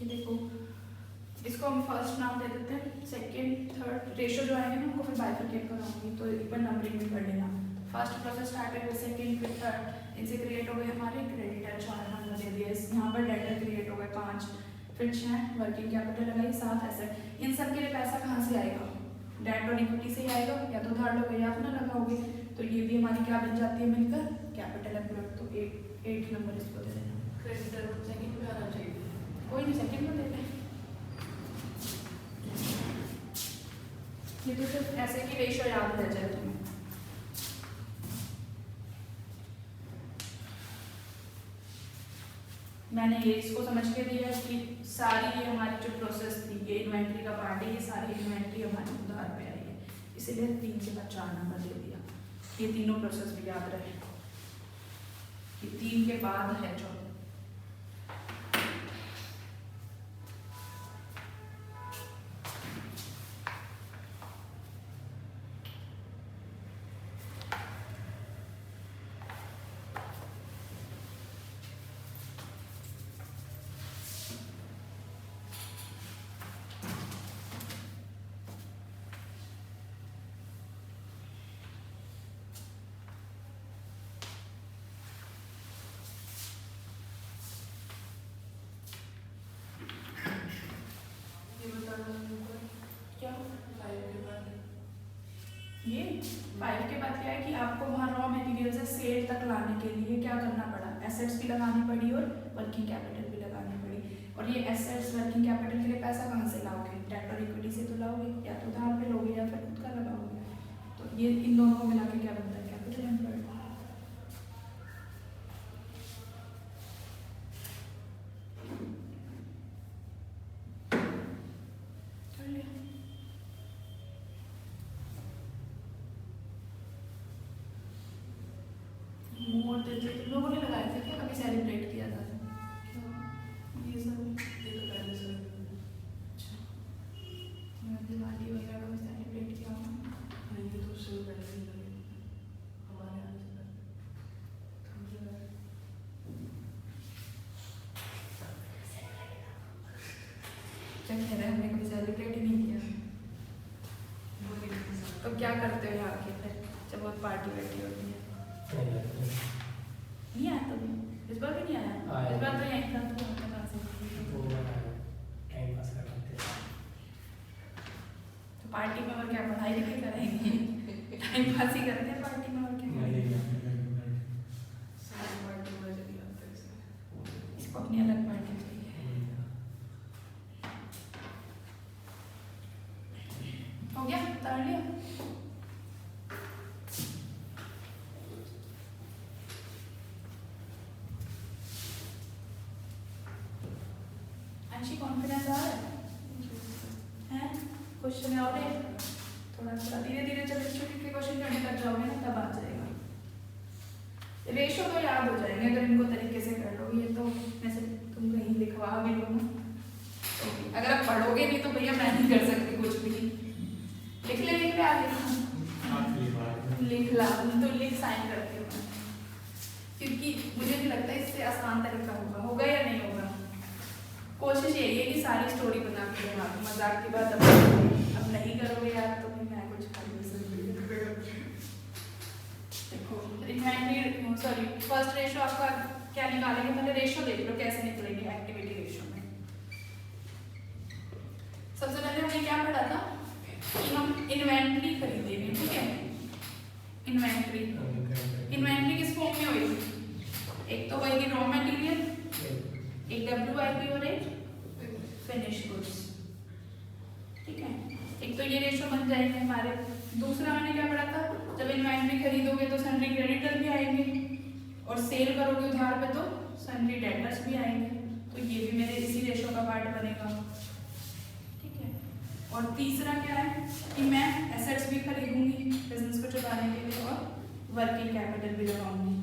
ये देखो, इसको हम फर्स्ट नाम दे देते हैं, सेकंड थर्ड रेशो जो आएंगे ना उनको फिर बाइफरकेट कराऊंगी, तो एक बार नंबरिंग भी कर लेना। फर्स्ट प्रोसेस स्टार्ट है, सेकंड फिर थर्ड, इनसे क्रिएट हो गए हमारे क्रेडिटर 4 नंबर दे दिए, यहाँ पर डेटर क्रिएट हो गए 5, फिर 6 वर्किंग कैपिटल लगाई, 7 एसेट। इन सब के लिए पैसा कहाँ से आएगा, डेट और इक्विटी से ही आएगा, या तो उधार लोगे या अपना लगाओगे। तो ये भी हमारी क्या बन जाती है मिलकर कैपिटल एम्प्लॉयड। तो 8 नंबर इसको दे देना। क्रेडिटर सेकंड में आना चाहिए। कोई नहीं, सेकंड में दे दें। ये तो सिर्फ ऐसे की रेशियो याद रह जाए तुम्हें। मैंने ये इसको समझ के दिया है कि सारी ये हमारी जो प्रोसेस थी, ये इन्वेंट्री का पार्ट है, ये सारी इन्वेंट्री हमारी उधार पे आई है, इसीलिए 3 के बाद 4 नंबर दे दिया। ये तीनों प्रोसेस भी याद रहे, ये 3 के बाद है जो क्या 5 के बाद क्या है कि आपको वहाँ रॉ मटेरियल से सेल तक लाने के लिए क्या करना पड़ा, एसेट्स भी लगानी पड़ी और वर्किंग कैपिटल भी लगानी पड़ी। और ये एसेट्स वर्किंग कैपिटल के लिए पैसा कहाँ से लाओगे, डेट और इक्विटी से तो लाओगे, या तो उधार पे लोगे या फिर खुद का लगाओगे। तो ये इन दोनों को मिला के क्या बनता है, कैपिटल एम्प्लॉयड। लोगों ने लगाए थे क्या, कभी सेलिब्रेट किया था ये सब? ये तो पहले से अच्छा, दिवाली वगैरह का सेलिब्रेट किया होगा। नहीं, ये तो उससे पहले ही लगे हमारे यहाँ से क्या कह रहे हैं, हमने कभी सेलिब्रेट ही नहीं किया। तो क्या करते हो यहाँ के फिर जब वो पार्टी बैठी होती है? नहीं आया तो इस बार भी नहीं आया। इस बार तो यहीं था, तो कहाँ से? टाइम पास कर रहे थे। तो पार्टी में और क्या पढ़ाई लिखाई कराएंगे? टाइम पास ही करते हैं पार्टी में, और क्या? सारी पार्टी में चली जाता है इसमें। इसको अपनी अलग पार्टी चाहिए। हो गया, उतार लिया। अच्छी कॉन्फिडेंस आ रहा है? क्वेश्चन और है, थोड़ा थोड़ा धीरे धीरे चलो, छोटे क्वेश्चन करने लग जाओगे ना तब आ जाएगा। रेशो तो याद हो जाएंगे अगर इनको तरीके से कर लोगे। ये तो वैसे तुम कहीं लिखवा भी लो ना, तो अगर आप पढ़ोगे नहीं तो भैया मैं नहीं कर सकती कुछ भी। लिख ले आगे, लिख ला तो लिख साइन करके हो, क्योंकि मुझे नहीं लगता इससे आसान तरीका होगा या नहीं होगा। कोशिश यही है कि सारी स्टोरी बना के बना दो, मजाक की बात अब नहीं करोगे यार तो फिर मैं कुछ कर नहीं सकती। देखो इन्वेंट्री, सॉरी फर्स्ट रेशो आपका क्या निकालेंगे, पहले रेशो देख लो कैसे निकलेंगे एक्टिविटी रेशो में। सबसे पहले हमने क्या पढ़ा था कि हम इन्वेंट्री खरीदेंगे, ठीक है? इन्वेंट्री किस फॉर्म में होगी? एक तो होगी रॉ मटेरियल, एक WIP और एक फिनिश गुड्स, ठीक है? एक तो ये रेशो बन जाएंगे हमारे। दूसरा मैंने क्या पढ़ा था, जब इन्वेंट्री खरीदोगे तो सन्ड्री क्रेडिटर भी आएंगे, और सेल करोगे उधार पे तो सन्ड्री डेटर्स भी आएंगे। तो ये भी मेरे इसी रेशो का पार्ट बनेगा, ठीक है? और तीसरा क्या है कि मैं एसेट्स भी खरीदूंगी बिजनेस को चलाने के लिए, और वर्किंग कैपिटल भी लगाऊंगी।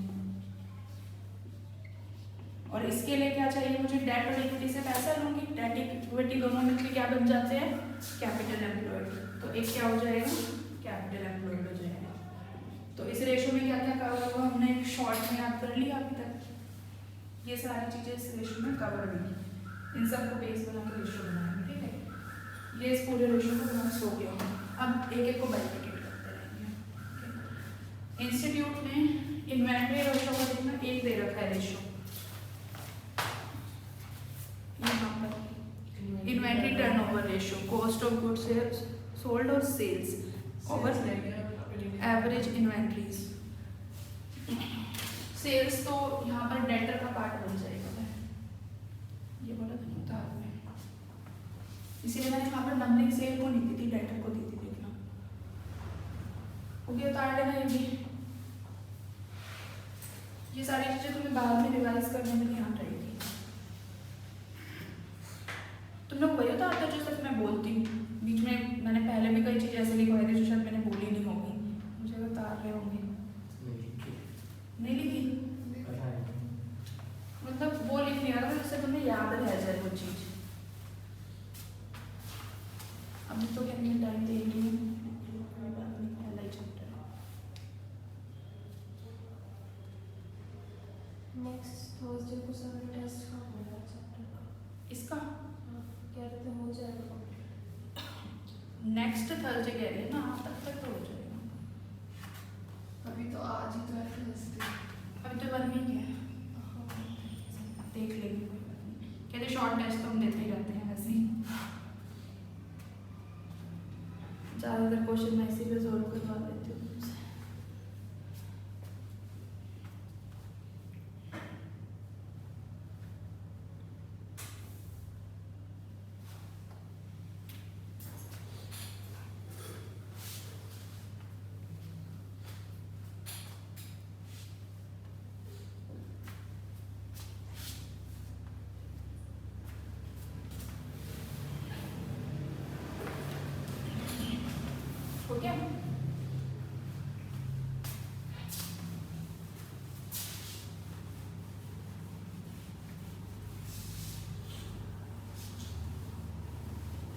और इसके लिए क्या चाहिए मुझे, डेट और इक्विटी से पैसा लूंगी। डेट इक्विटी दोनों मिलकर क्या बन जाते हैं, कैपिटल एम्प्लॉयड। तो एक क्या हो जाएगा, कैपिटल एम्प्लॉयड हो जाएगा। तो इस रेशो में क्या क्या कवर हुआ हमने एक शॉर्ट में याद कर लिया अभी तक। ये सारी चीजें इस रेशो में कवर हुई, इन सबको बेस बना के रेशो बनाएंगे, ठीक है? ये इस पूरे रेशो को बना सो गया। अब एक एक को बाइफिकेट करते रहेंगे। इंस्टीट्यूट में इन्वेंट्री रेशो का देखना, एक दे रखा है रेशो यहाँ पर, inventory turnover ratio, cost of goods से सोल्ड और sales over average inventories. Sales तो यहाँ पर डेटर का पार्ट बन जाएगा, ये बोला था ना उतार में, इसीलिए मैंने यहाँ पर नंबरिंग सेल को नहीं दी थी, डेटर को दी थी। देखना ओके, उतार लेना ये सारी चीजें तुम्हें बाद में रिवाइज करने में ध्यान रहेगी। तुम लोग वही उतारते हो जो सिर्फ मैं बोलती हूँ, बीच में मैंने पहले भी कई चीजें ऐसे लिखवाई थी जो शायद मैंने बोली नहीं होगी, मुझे उतार रहे होंगे। नहीं लिखी मतलब वो लिख लिया था जिससे तुम्हें याद रह जाए वो चीज। अभी तो क्या मैं टाइम दे रही हूँ, पहला ही चैप्टर। नेक्स्ट थर्सडे को सर टेस्ट का होगा चैप्टर का, इसका कह रहे थे हो जाएगा कंप्लीट। नेक्स्ट थर्सडे कह रही है ना, तब तक तो हो जाएगा। अभी तो आज ही तो है थर्सडे, अभी तो 1 वीक है, देख लेंगे, कोई बात नहीं। कहते शॉर्ट टेस्ट तो हम देते ही रहते हैं वैसे ही, ज़्यादातर क्वेश्चन मैं इसी पे जोर करवा देती हूँ तुमसे। हो गया?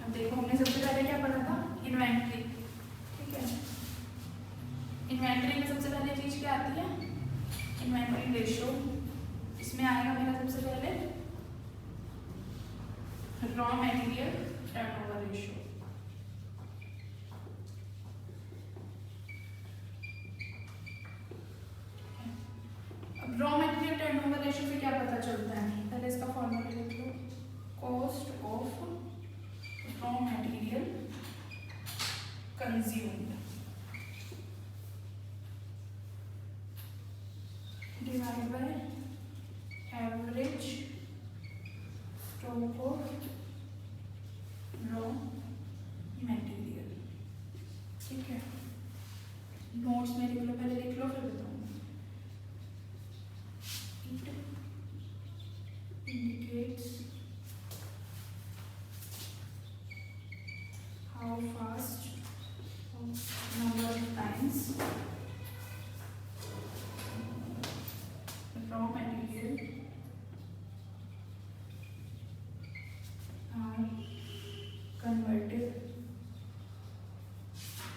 अब देखो हमने सबसे पहले क्या पढ़ा था, इन्वेंट्री। ठीक है, इन्वेंट्री में सबसे पहले चीज क्या आती है, इन्वेंट्री रेशो। इसमें आएगा मेरा सबसे पहले raw material turnover ratio. Raw material turnover ratio से क्या पता चलता है, पहले इसका फॉर्मूला लिख लो, cost of raw material consumed divide by average stock of raw material. ठीक है, नोट्स में लिख लो, पहले लिख लो फिर बताऊँ। Indicates how fast number of times raw material are converted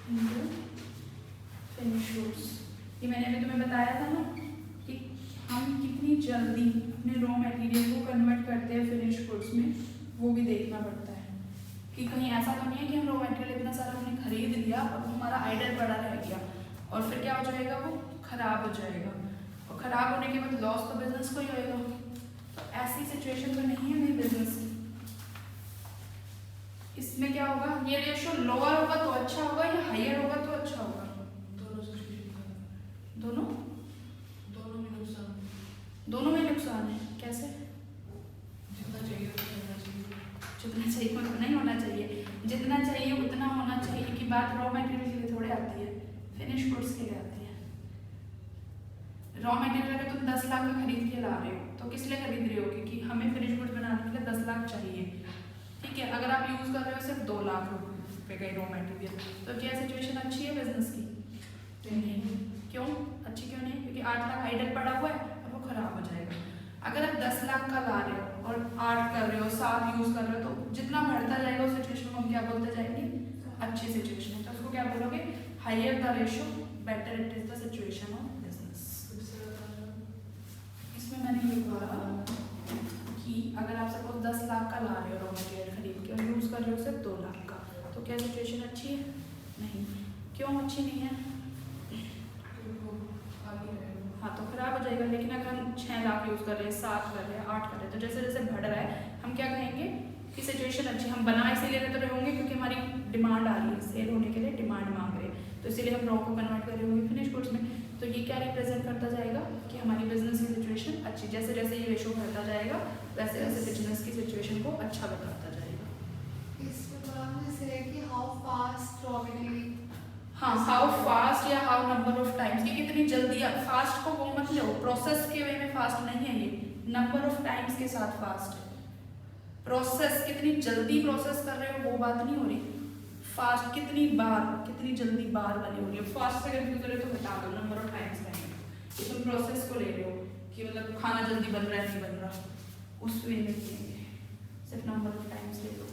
into finished goods। ये मैंने अभी तुम्हें बताया था ना कि हम कितनी जल्दी अपने रॉ मटेरियल को कन्वर्ट करते हैं फिनिश गुड्स में, वो भी देखना पड़ता है कि कहीं ऐसा तो नहीं है कि हम रॉ मटेरियल इतना सारा हमने खरीद लिया और हमारा आइडल पड़ा रह गया और फिर क्या हो जाएगा, वो खराब हो जाएगा, और खराब होने के बाद लॉस तो बिजनेस को ही होएगा। तो ऐसी सिचुएशन तो नहीं है मेरी बिजनेस की। इसमें क्या होगा, ये रेशो लोअर होगा तो अच्छा होगा या हाइयर होगा तो अच्छा होगा? दोनों दोनों में नुकसान है। कैसे? जितना चाहिए उतना चाहिए, जितना चाहिए उतना नहीं होना चाहिए, जितना चाहिए उतना होना चाहिए की बात रॉ मटेरियल के लिए थोड़े आती है, फिनिश गुड्स के लिए आती है। रॉ मटेरियल अगर तुम 10 लाख का खरीद के ला रहे हो तो किस लिए खरीद रहे हो, क्योंकि हमें फिनिश गुड्स बनाने के लिए 10 लाख चाहिए। ठीक है, अगर आप यूज कर रहे हो सिर्फ 2 लाख रुपए का रॉ मटेरियल, तो क्या सिचुएशन अच्छी है बिजनेस की? नहीं। क्यों अच्छी क्यों नहीं? क्योंकि 8 लाख आइडल पड़ा हुआ है और वो खराब हो जाएगा। अगर आप 10 लाख का ला रहे हो और 8 कर रहे हो, 7 यूज कर रहे हो, तो जितना बढ़ता जाएगा उस सिचुएशन को हम क्या बोलते जाएंगे, अच्छी सिचुएशन। तो उसको क्या बोलोगे, higher the ratio better it is the situation of business. इसमें मैंने लिखा कि अगर आप सपोज 10 लाख का ला रहे हो रॉ मटेरियल खरीद के और यूज कर रहे हो सिर्फ 2 लाख का, तो क्या सिचुएशन अच्छी है? नहीं। क्यों अच्छी नहीं है? हाँ तो खराब हो जाएगा। लेकिन अगर हम 6 लाख यूज कर रहे हैं, 7 कर रहे हैं, 8 कर रहे हैं, तो जैसे जैसे बढ़ रहा है हम क्या कहेंगे, कि सिचुएशन अच्छी, हम बना इसीलिए रहे तो रहे होंगे क्योंकि हमारी डिमांड आ रही है, सेल होने के लिए डिमांड मांग रहे हैं, तो इसीलिए हम रॉ को कन्वर्ट कर रहे होंगे फिनिश गुड्स में। तो ये क्या रिप्रेजेंट करता जाएगा कि हमारी बिजनेस की सिचुएशन अच्छी, जैसे जैसे ये रेशो बढ़ता जाएगा वैसे वैसे बिजनेस की सिचुएशन को अच्छा बताता जाएगा। इसमें थोड़ा जैसे है कि हाउ फास्ट रॉ मटेरियल, हाँ, हाउ फास्ट या हाउ नंबर ऑफ टाइम्स, ये कितनी जल्दी, फास्ट को वो मत लो, प्रोसेस के वे में फास्ट नहीं है, ये नंबर ऑफ टाइम्स के साथ फास्ट है। प्रोसेस कितनी जल्दी प्रोसेस कर रहे हो वो बात नहीं हो रही, फास्ट कितनी जल्दी बार बनी हो रही है। फास्ट से कंफ्यूज हो रहे तो बता दो, नंबर ऑफ टाइम्स बनेगा, ये तुम प्रोसेस को ले रहे हो कि मतलब खाना जल्दी बन रहा है नहीं बन रहा, उस वे में लेंगे, सिर्फ नंबर ऑफ टाइम्स ले लो।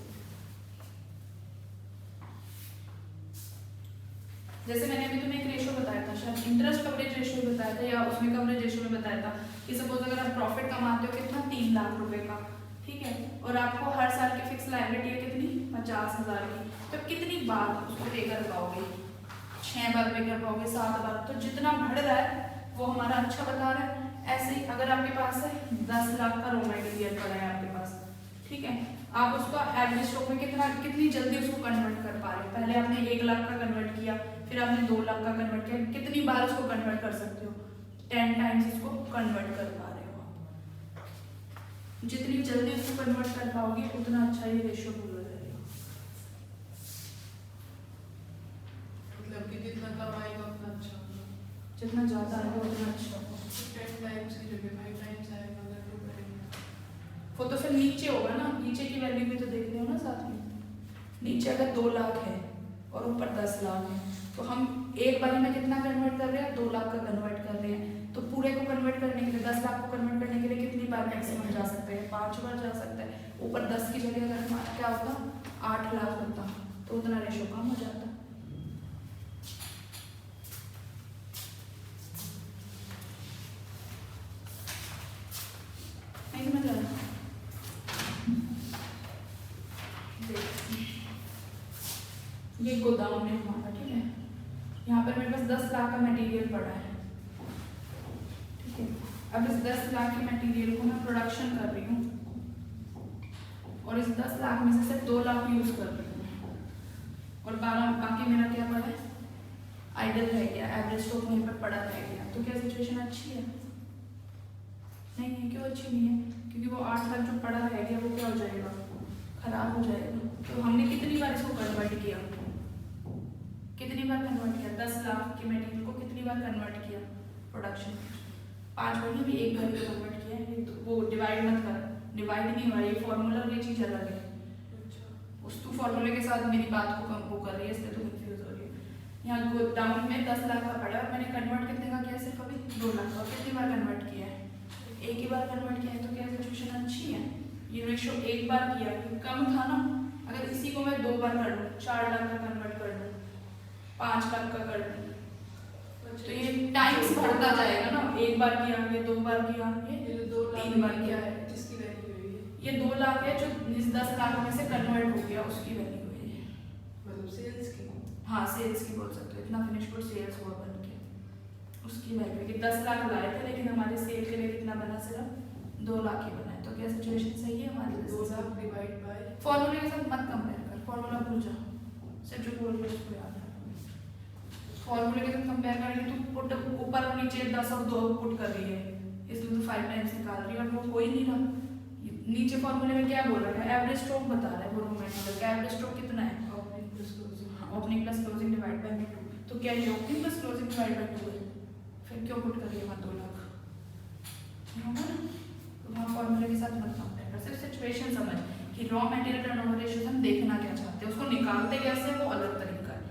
जैसे मैंने अभी तुम्हें एक रेशो बताया था, शायद इंटरेस्ट कवरेज रेशो बताया था या उसमें कवरेज रेशो में बताया था कि सपोज अगर आप प्रॉफिट कमाते हो कितना 3 लाख रुपए का, ठीक है, और आपको हर साल की फिक्स लायबिलिटी है कितनी 50,000 की, तो कितनी बार उसको पे कर पाओगे, 6 बार पे कर पाओगे, 7 बार, तो जितना बढ़ रहा है वो हमारा अच्छा बता रहा है। ऐसे ही अगर आपके पास है 10 लाख का रॉ मटेरियल पड़ा है आपके पास, ठीक है, आप उसको एवरेज स्टॉक में कितनी जल्दी उसको कन्वर्ट कर पा रहे हो। पहले आपने 1 लाख का कन्वर्ट किया, फिर आपने 2 लाख का कन्वर्ट किया, कितनी बार उसको कन्वर्ट कर सकते हो, 10 टाइम्स उसको कन्वर्ट कर पा रहे हो आप। जितनी जल्दी उसको कन्वर्ट कर पाओगे उतना अच्छा ये रेशियो बोला जाएगा। मतलब कि जितना कमाएगा उतना अच्छा होगा, जितना ज्यादा आएगा उतना अच्छा होगा। 10 टाइम्स की जगह 5 टाइम्स आएगा अगर वो करेंगे, वो तो फिर नीचे होगा ना, नीचे की वैल्यू भी तो देख रहे हो ना साथ में। नीचे अगर 2 लाख है और ऊपर 10 लाख है, तो हम एक बारी में कितना कन्वर्ट कर रहे हैं, 2 लाख का कन्वर्ट कर रहे हैं, तो पूरे को कन्वर्ट करने के लिए 10 लाख को कन्वर्ट करने के लिए कितनी बार मैक्सिमम जा सकते हैं, 5 बार जा सकता है। ऊपर 10 की जगह अगर हमारा क्या होता 8 लाख होता तो उतना रेशो कम हो जाता। नहीं समझ आ रहा? ये गोदाम है हमारा, ठीक है, यहाँ पर मेरे पास 10 लाख का मटेरियल पड़ा है, ठीक है। अब इस 10 लाख के मटेरियल को मैं प्रोडक्शन कर रही हूँ और इस 10 लाख में से सिर्फ 2 लाख यूज कर रही हूँ और 12 बाकी मेरा क्या पड़ा है, आइडल रह गया, एवरेज स्टॉक मेरे पर पड़ा रह गया। तो क्या सिचुएशन अच्छी है? नहीं है। क्यों अच्छी नहीं है? क्योंकि वो 8 लाख जो पड़ा रह गया वो क्या हो जाएगा, खराब हो जाएगा। तो हमने कितनी बार इसको कन्वर्ट किया, कितनी बार कन्वर्ट किया, 10 लाख के मटेरियल को कितनी बार कन्वर्ट किया प्रोडक्शन, 5 बार नहीं, भी एक बार में कन्वर्ट किया है। तो वो डिवाइड मत कर, डिवाइड नहीं हो रहा, ये फॉर्मूला और ये चीज़ अलग है। उस तू फॉर्मूले के साथ मेरी बात को कम वो कर रही है, इसलिए तो कंफ्यूज हो रही है। यहाँ डाउन में 10 लाख का पड़ा और मैंने कन्वर्ट कितने का किया, सिर्फ अभी 2 लाख का। कितनी बार कन्वर्ट किया है, एक ही बार कन्वर्ट किया है। तो क्या सिचुएशन अच्छी है? ये रेशो एक बार किया, कम था ना। अगर इसी को मैं 2 बार कर लूँ, 4 लाख का कन्वर्ट कर लूँ, 5 लाख का कर लूँ, तो ये टाइम्स बढ़ता जाएगा ना। एक बार किया, ये 2 बार किया, ये 3 बार किया है, जिसकी वैल्यू हुई है, ये 2 लाख है जो इस 10 लाख में से कन्वर्ट हो गया, उसकी वैल्यू हुई है। मतलब सेल्स की, हाँ सेल्स की बोल सकते हो, इतना फिनिश गुड सेल्स हुआ बन के, उसकी वैल्यू कि 10 लाख लाए थे लेकिन हमारे सेल के लिए कितना बना, सिर्फ 2 लाख ही बना है। तो क्या सिचुएशन सही है हमारे? 2 लाख डिवाइड बाय, फॉर्मूले के साथ मत कंपेयर कर, फॉर्मूला भूल जा, सिर्फ जो बोल रही है उसको याद रख। फॉर्मूले के साथ कंपेयर करेंगे तो पुट ऊपर और नीचे 10 और 2 पुट कर रही है, इसलिए तो 5 टाइम्स निकाल रही है और वो हो ही नहीं रहा। नीचे फॉर्मूले में क्या बोल रहा है, एवरेज स्टॉक बता रहा है वो रो मटेरियल का एवरेज स्टॉक कितना है, opening plus closing divide by 2। तो क्या ये opening plus closing divide by 2 है? फिर क्यों पुट कर रही है वहाँ 2 लाख? होगा ना। तो वहाँ फॉर्मूले के साथ मत कंपेयर कर, सिर्फ सिचुएशन समझ कि रॉ मटेरियल टर्नओवर रेशियो हम देखना क्या चाहते हैं, उसको निकालते कैसे वो अलग तरीका है।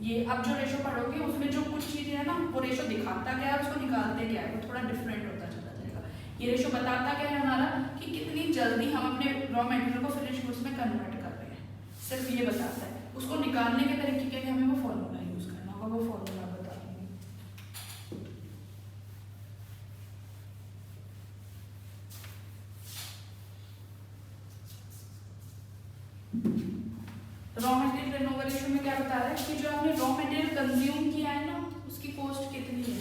ये अब जो रेशो पढ़ोगे उसमें जो कुछ चीज़ें है ना वो रेशो दिखाता क्या है, उसको निकालते क्या है, वो थोड़ा डिफरेंट होता चला जाएगा। ये रेशो बताता क्या है हमारा कि कितनी जल्दी हम अपने रॉ मटेरियल को फिनिश गुड्स में कन्वर्ट कर रहे हैं, सिर्फ ये बताता है। उसको निकालने के तरीके के लिए हमें वो फॉर्मूला यूज करना होगा, वो फॉर्मूला बता दूंगी। रॉ मटेरियल टर्नओवर रेशियो में क्या बता रहा है कि जो आपने रॉ मटेरियल कंज्यूम किया है ना उसकी कॉस्ट कितनी है,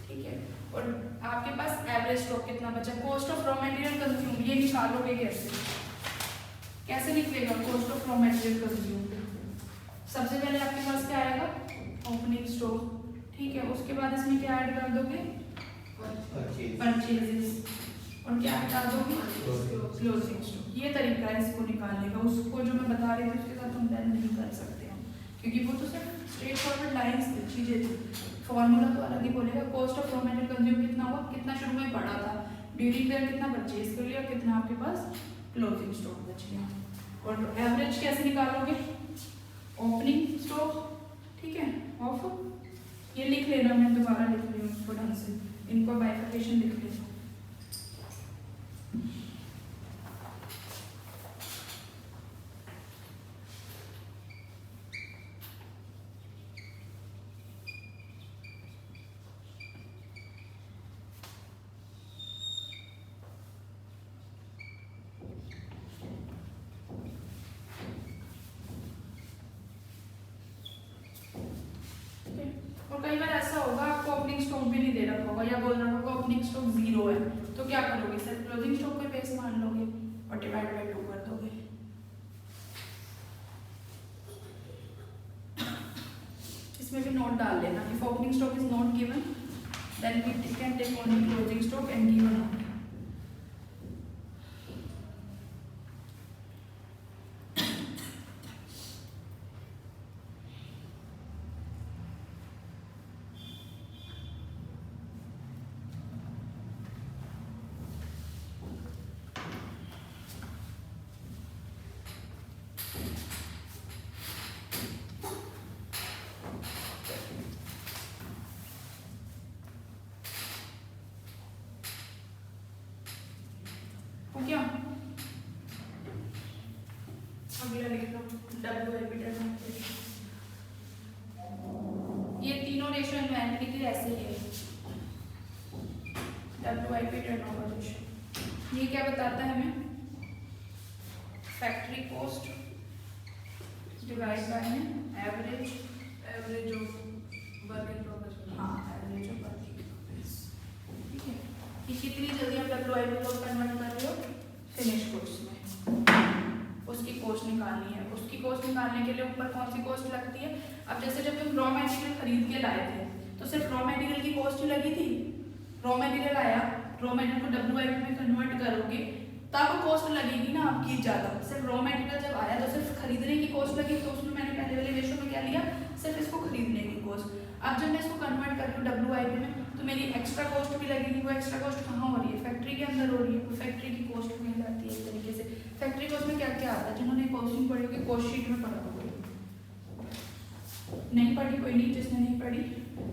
ठीक है, और आपके पास एवरेज स्टॉक कितना बचा। Cost of raw material consume ये निकालोगे कैसे, कैसे निकलेगा cost of raw material consume? सबसे पहले आपके पास क्या आएगा ओपनिंग स्टॉक, ठीक है। उसके बाद इसमें क्या ऐड कर दोगे परचेजेस, और क्या हटा दोगे क्लोजिंग स्टॉक। ये तरीका है इसको निकालने का। उसको जो मैं बता रही थी उसके साथ कंपेयर नहीं कर सकते हम, क्योंकि वो तो सिर्फ स्ट्रेट फॉरवर्ड लाइंस थी, चीजें थी। फॉर्मूला तो अलग ही बोलेगा। Cost of raw material consume कितना हुआ, कितना शुरू में पड़ा था, ड्यूरिंग द कितना परचेज कर लिया, कितना आपके पास क्लोजिंग स्टॉक बच गया। और एवरेज कैसे निकालोगे ओपनिंग स्टॉक, ठीक है, ऑफ ये लिख लेना, मैं दोबारा लिख रही हूँ इसको ढंग से, इनको बाइफर्केशन लिख लेना। और कई बार ऐसा होगा आपको ओपनिंग स्टॉक भी नहीं दे रखा होगा, या बोल रहा होगा ओपनिंग स्टॉक 0 है, तो क्या करोगे, सिर्फ क्लोजिंग स्टॉक पे बेस मान लोगे और डिवाइड बाय 2 कर दोगे। इसमें भी नोट डाल लेना, if opening stock is not given then we can take only closing stock and give a note. हो गया, अगला लिख लो WIP टर्नओवर। ये तीनों रेशियो इन्वेंटरी के ऐसे ही है, WIP टर्नओवर रेशियो। ये क्या बताता है हमें, factory cost divide by average of work in progress. हाँ average of work in progress, ठीक है। ये कितनी जल्दी आप WIP को कन्वर्ट कर रहे हो फिनिश कॉस्ट में, उसकी कॉस्ट निकालनी है। उसकी कॉस्ट निकालने के लिए ऊपर कौन सी कॉस्ट लगती है, अब जैसे जब तुम रॉ मटेरियल खरीद के लाए थे तो सिर्फ रॉ मटेरियल की कॉस्ट ही लगी थी। रॉ मटेरियल आया, रॉ मटेरियल को WIP में कन्वर्ट करोगे तब कॉस्ट लगेगी ना आपकी ज़्यादा। सिर्फ रॉ मटेरियल जब आया तो सिर्फ खरीदने की कॉस्ट लगी, तो उसमें मैंने पहले वाले रेशो में क्या लिया, सिर्फ इसको खरीदने की कॉस्ट। अब जब मैं इसको कन्वर्ट कर रही हूँ WIP में तो मेरी एक्स्ट्रा कॉस्ट भी लगेगी। वो एक्स्ट्रा कॉस्ट कहाँ हो रही है, फैक्ट्री के अंदर हो रही है, वो फैक्ट्री की कॉस्ट में जाती है। इस तरीके से फैक्ट्री कॉस्ट में क्या क्या आता है, जिन्होंने कॉस्टिंग पढ़ी होगी कॉस्ट शीट में पढ़ा होगा, नहीं पढ़ी कोई नहीं, जिसने नहीं पढ़ी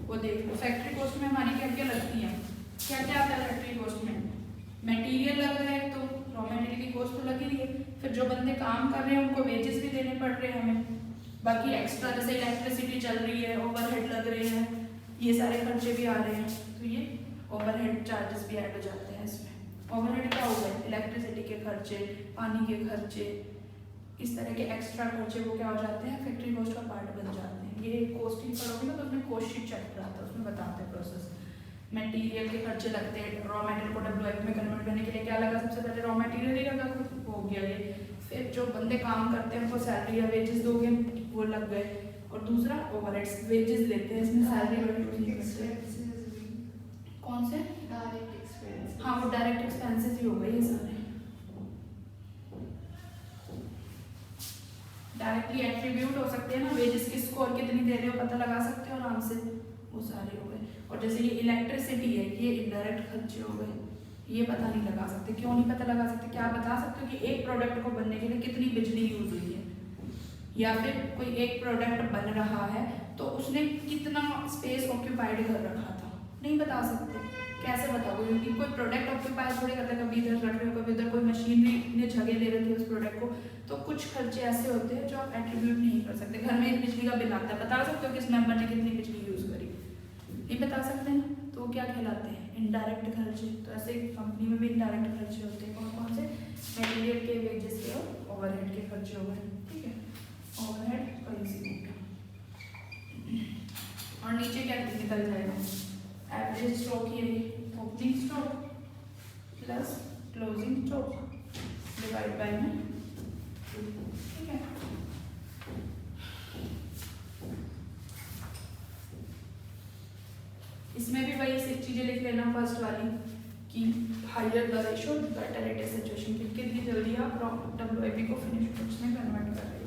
वो देख लो। फैक्ट्री कॉस्ट में हमारी क्या क्या लगती है, क्या क्या आता है फैक्ट्री कॉस्ट में, मटेरियल लग रहा है तो रॉ मटेरियल की कॉस्ट तो लगी रही है, फिर जो बंदे काम कर रहे हैं उनको वेजेस भी देने पड़ रहे हैं हमें, बाकी एक्स्ट्रा जैसे इलेक्ट्रिसिटी चल रही है, ओवरहेड लग रहे हैं, ये सारे खर्चे भी आ रहे हैं, तो ये ओवरहेड चार्जेस भी ऐड हो जाते हैं इसमें। ओवरहेड क्या होगा, इलेक्ट्रिसिटी के खर्चे, पानी के खर्चे, इस तरह के एक्स्ट्रा खर्चे वो क्या हो जाते हैं, फैक्ट्री कॉस्ट का पार्ट बन जाते हैं। ये कॉस्टिंग पढ़ोगे ना तो उसमें कॉस्ट शीट चैप्टर आता है, उसमें बताते हैं प्रोसेस। मटेरियल के खर्चे लगते हैं, रॉ मटेरियल को WIP में कन्वर्ट करने के लिए क्या लगा, सबसे पहले रॉ मटेरियल ही लगा, हो गया ये। फिर जो बंदे काम करते हैं उनको सैलरी या वेजेस दोगे, वो लग गए, और दूसरा ओवरहेड्स, वेजेस लेते हैं इसमें, सैलरी कौन से, डायरेक्ट एक्सपेंस। हाँ वो डायरेक्ट एक्सपेंसेस ही हो गए ये सारे। डायरेक्टली एट्रीब्यूट हो सकते हैं ना, वेजेस किसको और कितनी दे रहे हो पता लगा सकते हो आराम से, वो सारे हो गए। और जैसे ये इलेक्ट्रिसिटी है, ये इनडायरेक्ट खर्चे हो गए, ये पता नहीं लगा सकते। क्यों नहीं पता लगा सकते, क्या बता सकते हो कि एक प्रोडक्ट को बनने के लिए कितनी बिजली यूज हुई है, या फिर कोई एक प्रोडक्ट बन रहा है तो उसने कितना स्पेस ऑक्यूपाइड कर रखा था, नहीं बता सकते। कैसे बताओगे, क्योंकि कोई प्रोडक्ट ऑक्यूपाइड थोड़े करता है, कभी इधर रख रहे हो कभी उधर, कोई मशीनरी ने जगह ले रखी है उस प्रोडक्ट को, तो कुछ खर्चे ऐसे होते हैं जो आप एट्रीब्यूट नहीं कर सकते। घर में एक बिजली का बिल आता है, बता सकते हो किस मेंबर ने कितनी बिजली यूज करी, नहीं बता सकते ना, तो वो क्या कहलाते हैं, इनडायरेक्ट खर्चे। तो ऐसे कंपनी में भी इनडायरेक्ट खर्चे होते हैं, कौन कौन से, मटेरियल के, वेजेस के और ओवरहेड के खर्चे हो गए, ठीक है, ओवरहेड और इंक्रीमेंट। और नीचे क्या निकल जाएगा, एवरेज स्टॉक, ये opening stock plus closing stock divide by में इसमें भी वही से चीज़ें लिख लेना फर्स्ट वाली कि higher the ratio better it is situation कि कितनी जल्दी आप WIP को फिनिश गुड्स में कन्वर्ट कर रहे हो।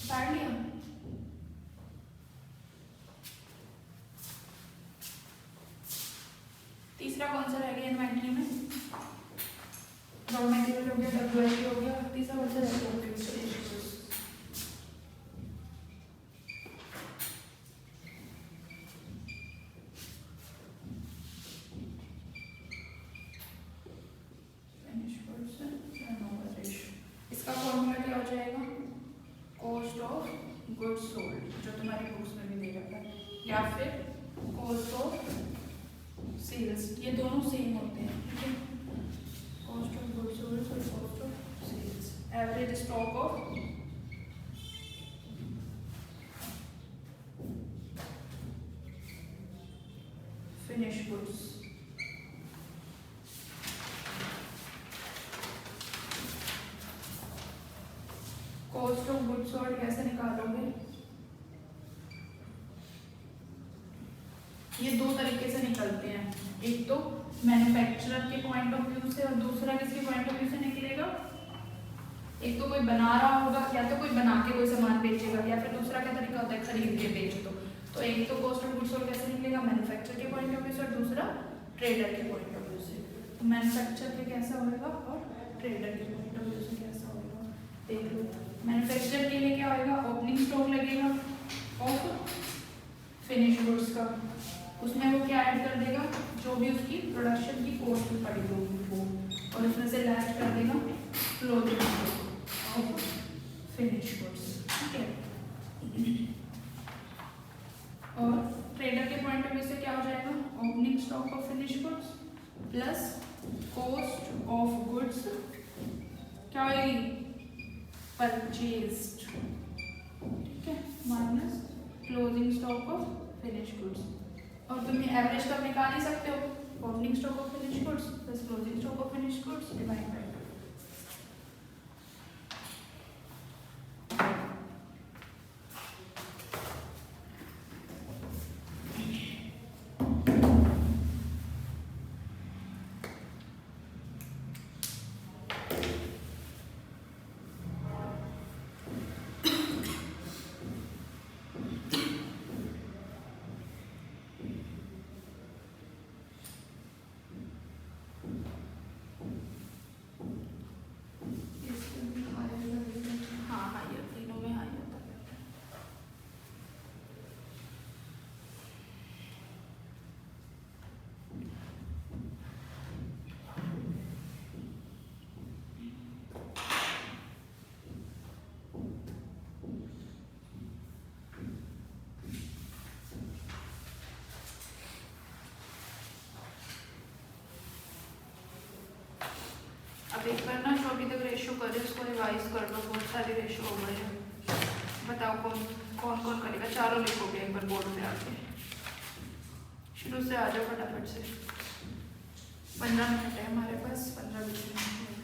पढ़ लिया? तीसरा कौन सा रह गया इन्वेंटरी में? रॉ मटेरियल हो गया, WIP हो गया, तीसरा कौन सा रह गया? इसका फॉर्मूला क्या हो जाएगा? कॉस्ट ऑफ गुड्स सोल्ड, जो तुम्हारी बुक्स में भी दे रखा है, या फिर कॉस्ट ऑफ सेल्स, ये दोनों सेम होते हैं, ठीक है? कॉस्ट ऑफ गुड्स सोल्ड और cost of sales, average stock of finish goods. Cost of goods sold कैसे निकालोगे? ये दो तरीके से निकलते हैं, एक तो मैन्युफैक्चरर के पॉइंट ऑफ व्यू से और दूसरा किसके पॉइंट ऑफ व्यू से निकलेगा? एक तो कोई बना रहा होगा, या तो कोई बना के कोई सामान बेचेगा, या फिर दूसरा क्या तरीका होता है खरीद के बेच दो। तो एक तो कॉस्ट ऑफ गुड्स सोल्ड कैसे निकलेगा? मैन्युफैक्चरर के पॉइंट ऑफ व्यू से और दूसरा ट्रेडर के पॉइंट ऑफ व्यू से। तो मैन्युफैक्चरर के कैसा होगा और ट्रेडर के पॉइंट ऑफ व्यू से कैसा होगा देख लो। मैन्युफैक्चरर के लिए क्या होगा? ओपनिंग स्टॉक लगेगा ऑफ फिनिश गुड्स का, उसमें वो क्या ऐड कर देगा? जो भी उसकी प्रोडक्शन की कॉस्ट पड़ी होगी वो, और उसमें से लेस कर देगा closing stock of finish goods, ठीक है? और ट्रेडर के पॉइंट ऑफ व्यू से क्या हो जाएगा? Opening stock of finish goods plus cost of goods क्या होगी? परचेज्ड, ठीक है, minus closing stock of finish goods. और तुम ये एवरेज तब निकाल ही सकते हो, opening stock of finish goods plus closing stock of finish goods divide by 2। एक बार ना जो अभी तक रेशियो करे उसको रिवाइज कर लो, बहुत सारे रेशियो हो गए हैं। बताओ कौन कौन कौन करेगा? चारों लिखोगे एक बार बोर्ड पे आके, शुरू से आ जाओ फटाफट से। 15 मिनट है हमारे पास, 15-20 मिनट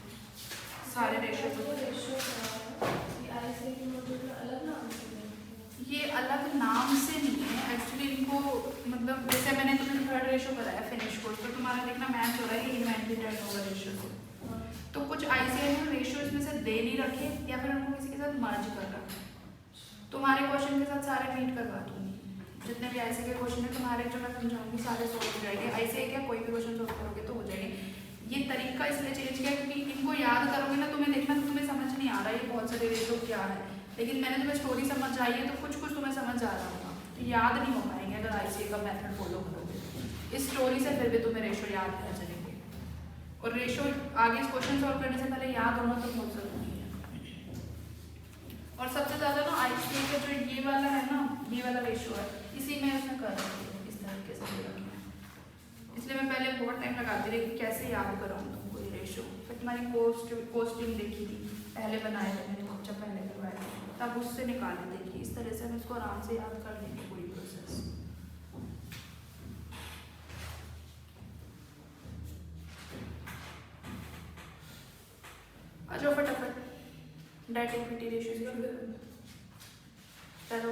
सारे रेशियो ये अलग नाम से नहीं है एक्चुअली, इनको मतलब जैसे मैंने तुम्हें थर्ड रेशियो कराया फिनिश कोड, तो तुम्हारा देखना मैच हो रहा है इन्वेंटरी टर्नओवर रेशियो से। तो कुछ ICI रेशियो इसमें से दे नहीं रखे या फिर उनको किसी के साथ मर्ज कर रखा। तुम्हारे क्वेश्चन के साथ सारे मीट करवा दूंगी, जितने भी ICI के क्वेश्चन है तुम्हारे जो मैं समझाऊंगी सारे सॉल्व हो जाएंगे। ICI क्या कोई भी क्वेश्चन सॉल्व करोगे तो हो जाएंगे। ये तरीका इसलिए चेंज किया क्योंकि इनको याद करोगे ना, तुम्हें देखना तो तुम्हें समझ नहीं आ रहा है ये बहुत सारे रेशियो क्या है, लेकिन मैंने तुम्हें स्टोरी समझ आई है तो कुछ कुछ तुम्हें समझ आ रहा होगा, तो याद नहीं हो पाएंगे अगर ICI का मेथड फॉलो करोगे। इस स्टोरी से फिर भी तुम्हें रेशियो याद रह जाएंगे। और रेशो आगे इस क्वेश्चन सॉल्व करने से पहले याद होना तो बहुत ज़रूरी है। और सबसे ज़्यादा ना ICSE का जो ये वाला है ना, ये वाला रेशो है, इसी में उसने कर रखी है इस तरीके से दे रखी है। इसलिए मैं पहले बहुत टाइम लगाती रही कि कैसे याद कराऊँ तुमको ये रेशो। फिर तुम्हारी कोस्टिंग देखी थी, पहले बनाए थे मैंने, जब पहले करवाए थे, तब उससे निकाले थे कि इस तरह से हम इसको आराम से याद कर लेंगे पूरी प्रोसेस। आ जाओ फटाफट, डेट इक्विटी रेशियो से शुरू करो। चलो